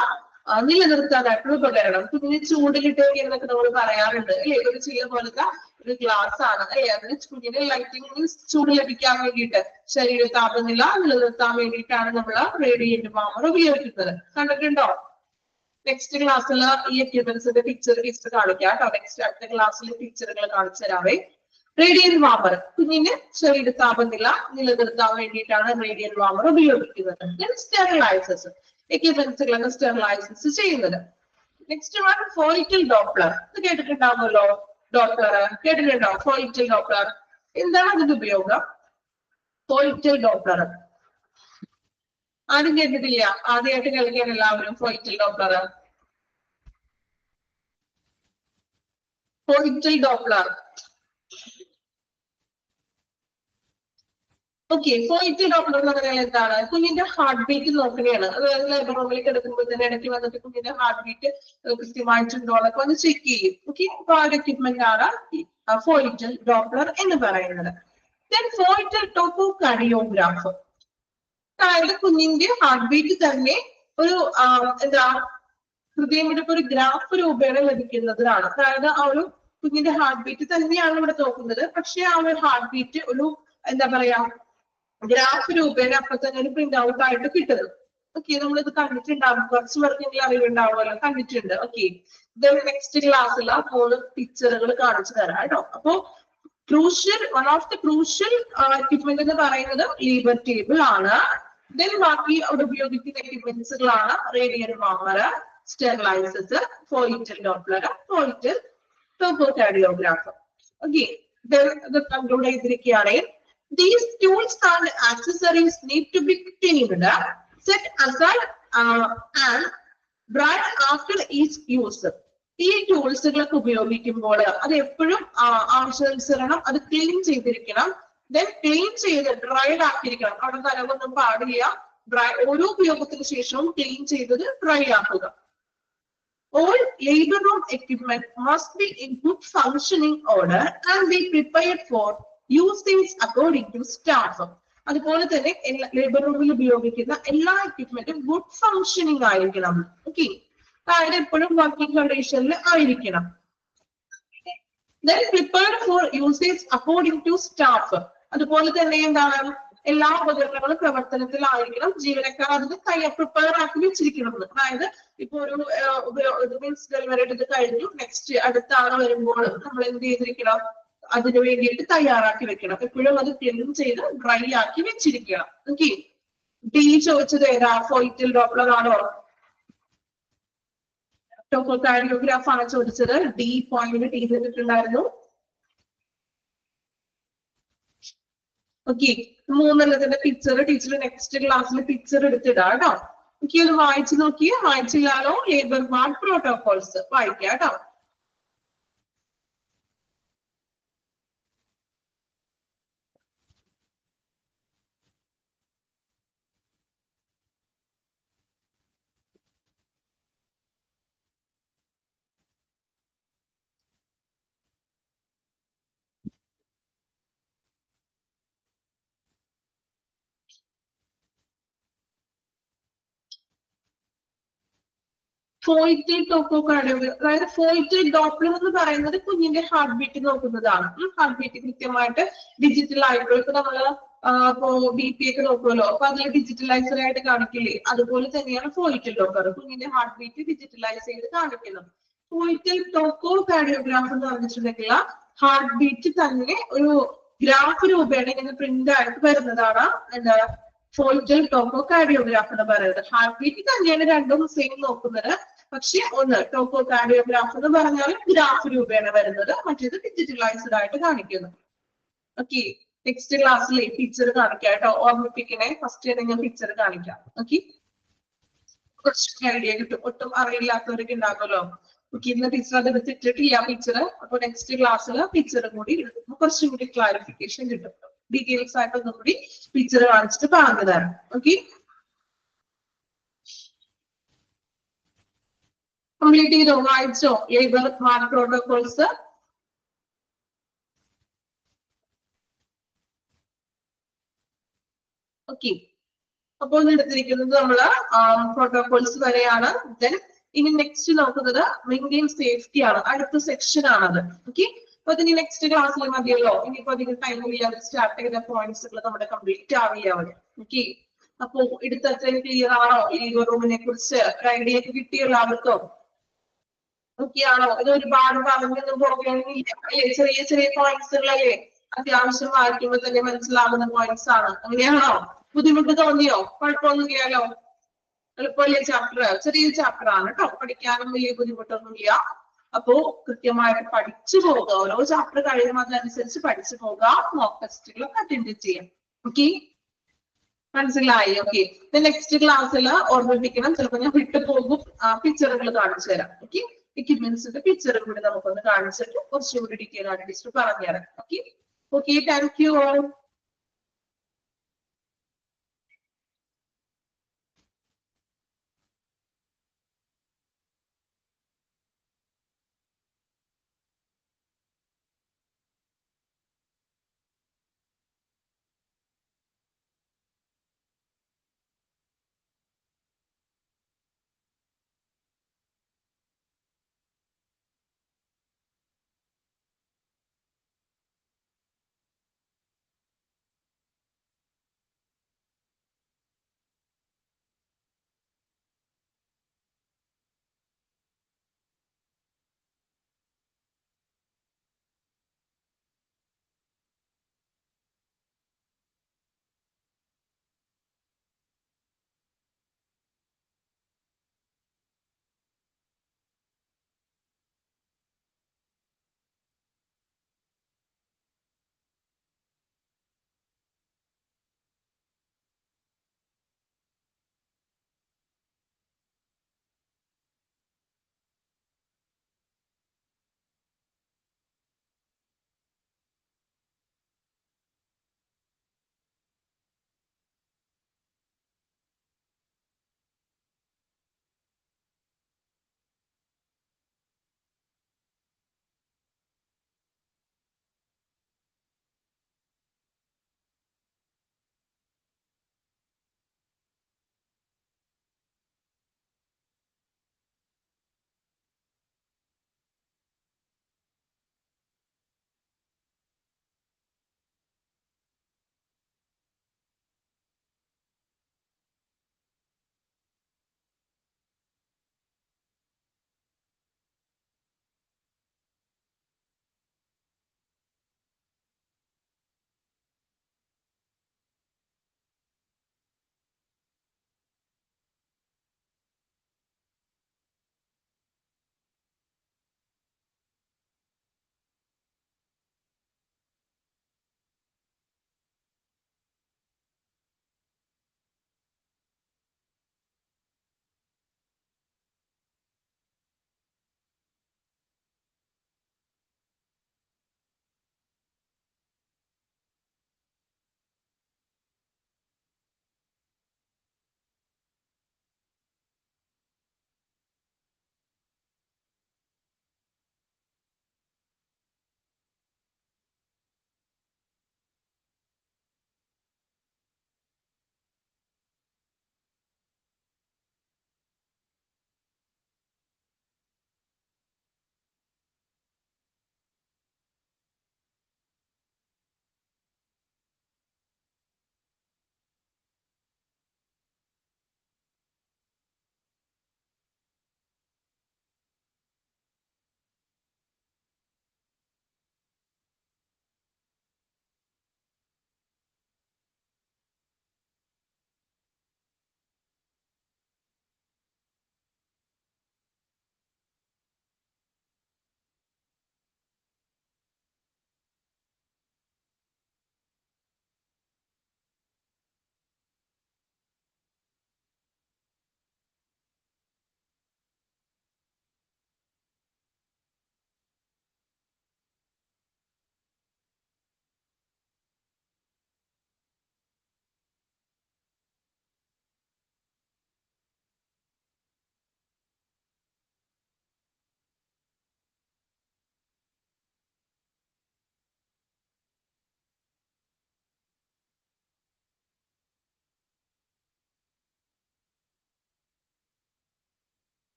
നിലനിർത്താനായിട്ടുള്ള ഉപകരണം. കുഞ്ഞിന് ചൂടിലിട്ട് എന്നൊക്കെ നമ്മൾ പറയാറുണ്ട്, അല്ലെ? ഒരു ചില പോലത്തെ ഒരു ഗ്ലാസ് ആണ്, അല്ലെ? അതിന് കുഞ്ഞിന് ലൈറ്റിംഗ് മീൻസ് ചൂട് ലഭിക്കാൻ വേണ്ടിയിട്ട്, ശരീര താപനില നിലനിർത്താൻ വേണ്ടിയിട്ടാണ് നമ്മൾ റേഡിയന്റ് വാർമർ ഉപയോഗിക്കുന്നത്. കണ്ടിട്ടുണ്ടോ? നെക്സ്റ്റ് ക്ലാസ്സിൽ ഈ എക്യുപ്മെന്റ്സിന്റെ പിക്ചർ കാണിക്കാം കേട്ടോ. നെക്സ്റ്റ് അടുത്ത ക്ലാസ്സിൽ പിക്ചറുകൾ കാണിച്ചു തരാവേ. റേഡിയൻ വാർമർ, കുഞ്ഞിന് ശരീര താപനില നിലനിർത്താൻ വേണ്ടിയിട്ടാണ് റേഡിയൻ വാർമർ ഉപയോഗിക്കുന്നത്. സ്റ്റെറിലൈസേഴ്സ്, എക്യുപ്മെന്റ്സുകളൊക്കെ സ്റ്റെറിലൈസേഴ്സ് ചെയ്യുന്നത്. നെക്സ്റ്റ് വൺ ഫോയിറ്റൽ ഡോപ്ലർ, ഇത് കേട്ടിട്ടുണ്ടാവുമല്ലോ. ഡോപ്ലർ കേട്ടിട്ടുണ്ടോ? ഫോയിറ്റൽ ഡോപ്ലർ എന്താണ് അതിന്റെ ഉപയോഗം? ഫോയിറ്റൽ ഡോപ്ലർ ആരും കേട്ടിട്ടില്ല? ആദ്യമായിട്ട് കേൾക്കാൻ എല്ലാവരും foetal Doppler. Foetal Doppler, okay. Foetal Doppler എന്ന് പറഞ്ഞാൽ എന്താണ്? കുഞ്ഞിന്റെ ഹാർട്ട് ബീറ്റ് നോക്കുകയാണ്. അതായത് ലേബർ റൂമിലേക്ക് എടുക്കുമ്പോൾ തന്നെ ഇടയ്ക്ക് വന്നിട്ട് കുഞ്ഞിന്റെ ഹാർട്ട് ബീറ്റ് കൃത്യമായിട്ടുണ്ടോ എന്നൊക്കെ ഒന്ന് ചെക്ക് ചെയ്യും. ഓക്കെ, അപ്പൊ ആ ഒരു എക്യുപ്മെന്റ് ആണ് ഫോയിറ്റൽ ഡോപ്ലർ എന്ന് പറയുന്നത്. ദെൻ ഫോയിറ്റൽ ടോപ്പോകാർഡിയോഗ്രാഫ്, അതായത് കുഞ്ഞിന്റെ ഹാർട്ട് ബീറ്റ് തന്നെ ഒരു എന്താ ഹൃദയമിടിപ്പ് ഒരു ഗ്രാഫ് രൂപേണ ലഭിക്കുന്നതാണ്. അതായത് ആ ഒരു കുഞ്ഞിന്റെ ഹാർട്ട് ബീറ്റ് തന്നെയാണ് ഇവിടെ നോക്കുന്നത്, പക്ഷെ ആ ഒരു ഹാർട്ട് ബീറ്റ് ഒരു എന്താ പറയാ ഗ്രാഫ് രൂപേണ അപ്പൊ തന്നെ ഒരു പ്രിന്റ് ഔട്ട് ആയിട്ട് കിട്ടുന്നത്. ഓക്കെ, നമ്മളിത് കണ്ടിട്ടുണ്ടാവും, കുറച്ച് പേർക്കെങ്കിലും അറിവുണ്ടാവുമല്ലോ, കണ്ടിട്ടുണ്ട്. ഓക്കെ, നെക്സ്റ്റ് ക്ലാസ്സിൽ 3 പിക്ചറുകൾ കാണിച്ചു തരാം കേട്ടോ. അപ്പൊ crucial, one of the crucial equipment എന്ന് പറയുന്നത് ലേബർ ടേബിൾ ആണ്. ദെൻ ബാക്കി അവിടെ ഉപയോഗിക്കുന്ന എക്യുപ്മെന്റ്സുകളാണ് radian warmer, സ്റ്റെറിലൈസേഴ്സ്, ഫോയിറ്റൽ Doppler, foetal ടോപ്പോകാർഡിയോഗ്രാഫ്. Okay, ഇത് കൺക്ലൂഡ് ചെയ്തിരിക്കുകയാണ്. These tools and accessories need to be cleaned, set aside, and dried after each use. ഈ ടൂൾസുകളൊക്കെ ഉപയോഗിക്കുമ്പോൾ അത് എപ്പോഴും ആവശ്യാനുസരണം അത് ക്ലീൻ ചെയ്തിരിക്കണം. ദെൻ ക്ലീൻ ചെയ്ത് ഡ്രൈഡ് ആക്കിയിരിക്കണം. അവിടെ നനവൊന്നും പാടില്ല. ഓരോ ഉപയോഗത്തിന് ശേഷവും ക്ലീൻ ചെയ്തത് ഡ്രൈ ആക്കുക. All labor room equipment must be in good functioning order and be prepared for usage according to staff. അതുപോലെ തന്നെ ലേബർ റൂമിൽ ഉപയോഗിക്കുന്ന എല്ലാ എക്യുപ്മെന്റും ഗുഡ് ഫങ്ഷനിങ് ആയിരിക്കണം. ഓക്കെ, അതായത് എപ്പോഴും വർക്കിംഗ് കണ്ടീഷനിൽ ആയിരിക്കണം. Then prepared for usage according to staff. അതുപോലെ തന്നെ എന്താണ്, എല്ലാ ഉപകരണങ്ങളും പ്രവർത്തനത്തിലായിരിക്കണം. ജീവനക്കാർ അതിന് പ്രിപ്പയർ ആക്കി വെച്ചിരിക്കണം. അതായത് ഇപ്പൊ ഒരു മീൻസ് ഡെലിവറി ഇത് കഴിഞ്ഞു, നെക്സ്റ്റ് അടുത്ത ആള് വരുമ്പോൾ നമ്മൾ എന്ത് ചെയ്തിരിക്കണം, അതിനു വേണ്ടിയിട്ട് തയ്യാറാക്കി വെക്കണം. എപ്പോഴും അത് ക്ലീൻ ചെയ്ത് ഡ്രൈ ആക്കി വെച്ചിരിക്കണം. ഓക്കെ, ഡി ചോദിച്ചത് ഏതാ? ഫോയിറ്റൽ ഡോപ്ലർ ആണോ? ടോക്കോകാർഡിയോഗ്രാഫ് ആണ് ചോദിച്ചത്. ഡി പോയിന്റ് ടി ചെയ്തിട്ടുണ്ടായിരുന്നു. ഓക്കെ, മൂന്നെണ്ണത്തിന്റെ പിക്ചർ ടീച്ചർ നെക്സ്റ്റ് ക്ലാസ്സിൽ പിക്ചർ എടുത്തിടാം കേട്ടോ. ഓക്കെ, ഒന്ന് വായിച്ചു നോക്കിയേ. വായിച്ചില്ലാലോ? ലേബർ വാർഡ് പ്രോട്ടോകോൾസ് വായിക്കാം കേട്ടോ. ഫോയിറ്റൽ ടോക്കോകാർഡിയോഗ്രാഫ്, അതായത് ഫോയിറ്റൽ ഡോപ്ലർ എന്ന് പറയുന്നത് കുഞ്ഞിന്റെ ഹാർട്ട് ബീറ്റ് നോക്കുന്നതാണ്. ഹാർട്ട് ബീറ്റ് കൃത്യമായിട്ട് ഡിജിറ്റൽ ആയിട്ടുള്ള, ഇപ്പൊ നമ്മള് ബി പി ഒക്കെ നോക്കുമല്ലോ, അപ്പൊ അതിൽ ഡിജിറ്റലൈസർ ആയിട്ട് കാണിക്കില്ലേ, അതുപോലെ തന്നെയാണ് ഫോയിറ്റൽ ഡോപ്ലർ. കുഞ്ഞിന്റെ ഹാർട്ട് ബീറ്റ് ഡിജിറ്റലൈസ് ചെയ്ത് കാണിക്കുന്നത്. ഫോയിറ്റൽ ടോക്കോകാർഡിയോഗ്രാഫ് എന്ന് പറഞ്ഞിട്ടുണ്ടെങ്കിൽ ഹാർട്ട് ബീറ്റ് തന്നെ ഒരു ഗ്രാഫ് രൂപേണ ഇങ്ങനെ പ്രിന്റ് ആയിട്ട് വരുന്നതാണ് എന്താ ഫോയിറ്റൽ ടോക്കോകാർഡിയോഗ്രാഫ് എന്ന് പറയുന്നത്. ഹാർട്ട് ബീറ്റ് തന്നെയാണ് രണ്ടും സെയിം നോക്കുന്നത്. പക്ഷെ ഒന്ന് ടോക്കോകാർഡിയോഗ്രാഫ് എന്ന് പറഞ്ഞാൽ ഗ്രാഫ് രൂപേണ വരുന്നത്, മറ്റേത് ഡിജിറ്റലൈസ്ഡ് ആയിട്ട് കാണിക്കുന്നു. ഓക്കെ, നെക്സ്റ്റ് ക്ലാസ്സിൽ പിക്ചർ കാണിക്കാം കേട്ടോ. ഓർമ്മിപ്പിക്കണേ, ഫസ്റ്റ് ഞാൻ പിക്ചർ കാണിക്കാം. ഓക്കെ, കുറച്ച് ഐഡിയ കിട്ടും. ഒട്ടും അറിയില്ലാത്തവരൊക്കെ ഉണ്ടാകുമല്ലോ. ഓക്കെ, ഇന്ന് ടീച്ചർ അത് എടുത്തിട്ടില്ല പിക്ചർ. അപ്പൊ നെക്സ്റ്റ് ക്ലാസ്സിൽ പിക്ചറും കൂടി എടുക്കുമ്പോൾ കുറച്ചും കൂടി ക്ലാരിഫിക്കേഷൻ കിട്ടും. ഡീറ്റെയിൽസ് ആയിട്ട് ഒന്നും കൂടി പിക്ചർ കാണിച്ചിട്ട് പറഞ്ഞു തരാം. ഓക്കെ, കംപ്ലീറ്റ് ചെയ്തോ? വായിച്ചോ ലേബർ വാർഡ് പ്രോട്ടോകോൾസ്? ഓക്കെ, അപ്പോൾ എടുത്തിരിക്കുന്നത് നമ്മള് പ്രോട്ടോകോൾസ് വരെയാണ്. ദെൻ ഇനി നെക്സ്റ്റ് നോക്കുന്നത് മെയിൻറ്റെയിൻ സേഫ്റ്റി ആണ്. അടുത്ത സെക്ഷൻ ആണത്. ഓക്കെ, അപ്പൊ അതിന് നെക്സ്റ്റ് ക്ലാസ്സിൽ മതിയല്ലോ. ഇനിയിപ്പോ അധികം ടൈം ഇല്ലാതെ സ്റ്റാർട്ട് ചെയ്ത പോയിന്റ്സുകൾ നമ്മുടെ കംപ്ലീറ്റ് ആവില്ല അവിടെ. ഓക്കെ, അപ്പൊ എടുത്തത്രയും ക്ലിയർ ആണോ? ലേബർ റൂമിനെ കുറിച്ച് ഒരു ഐഡിയ ഒക്കെ കിട്ടിയോ എല്ലാവർക്കും? ഓക്കെ ആണോ? ഇത് ഒരുപാട് പറഞ്ഞൊന്നും പോകണമെന്നില്ല അല്ലേ? ചെറിയ ചെറിയ പോയിന്റ്സുകളല്ലേ, അത്യാവശ്യം വായിക്കുമ്പോൾ തന്നെ മനസ്സിലാവുന്ന പോയിന്റ്സ് ആണ്. അങ്ങനെയാണോ? ബുദ്ധിമുട്ട് തോന്നിയോ? കുഴപ്പമൊന്നുമില്ലല്ലോ? എളുപ്പമല്ലേ ചാപ്റ്റർ? ചെറിയ ചാപ്റ്റർ ആണ് കേട്ടോ, പഠിക്കാനും വലിയ ബുദ്ധിമുട്ടൊന്നുമില്ല. അപ്പോ കൃത്യമായിട്ട് പഠിച്ചു പോകുക. ഓരോ ചാപ്റ്റർ കഴിയുമ്പോൾ അതനുസരിച്ച് പഠിച്ചു പോകുക. മോക്ക് ടെസ്റ്റുകളൊക്കെ അറ്റൻഡ് ചെയ്യാം. ഓക്കെ, മനസ്സിലായി? ഓക്കെ, നെക്സ്റ്റ് ക്ലാസ്സിൽ ഓർമ്മിപ്പിക്കണം. ചിലപ്പോൾ ഞാൻ വിട്ടു പോകും. പിക്ചറുകൾ കാണിച്ചു തരാം. ഓക്കെ, എക്യുപ്മെന്റ്സിന്റെ പിക്ചർ കൂടി നമുക്കൊന്ന് കാണിച്ചിട്ട് കുറച്ചുകൂടി ഡീറ്റെയിൽ ആയിട്ട് ടീച്ചർ പറഞ്ഞുതരാം. Okay, thank you all.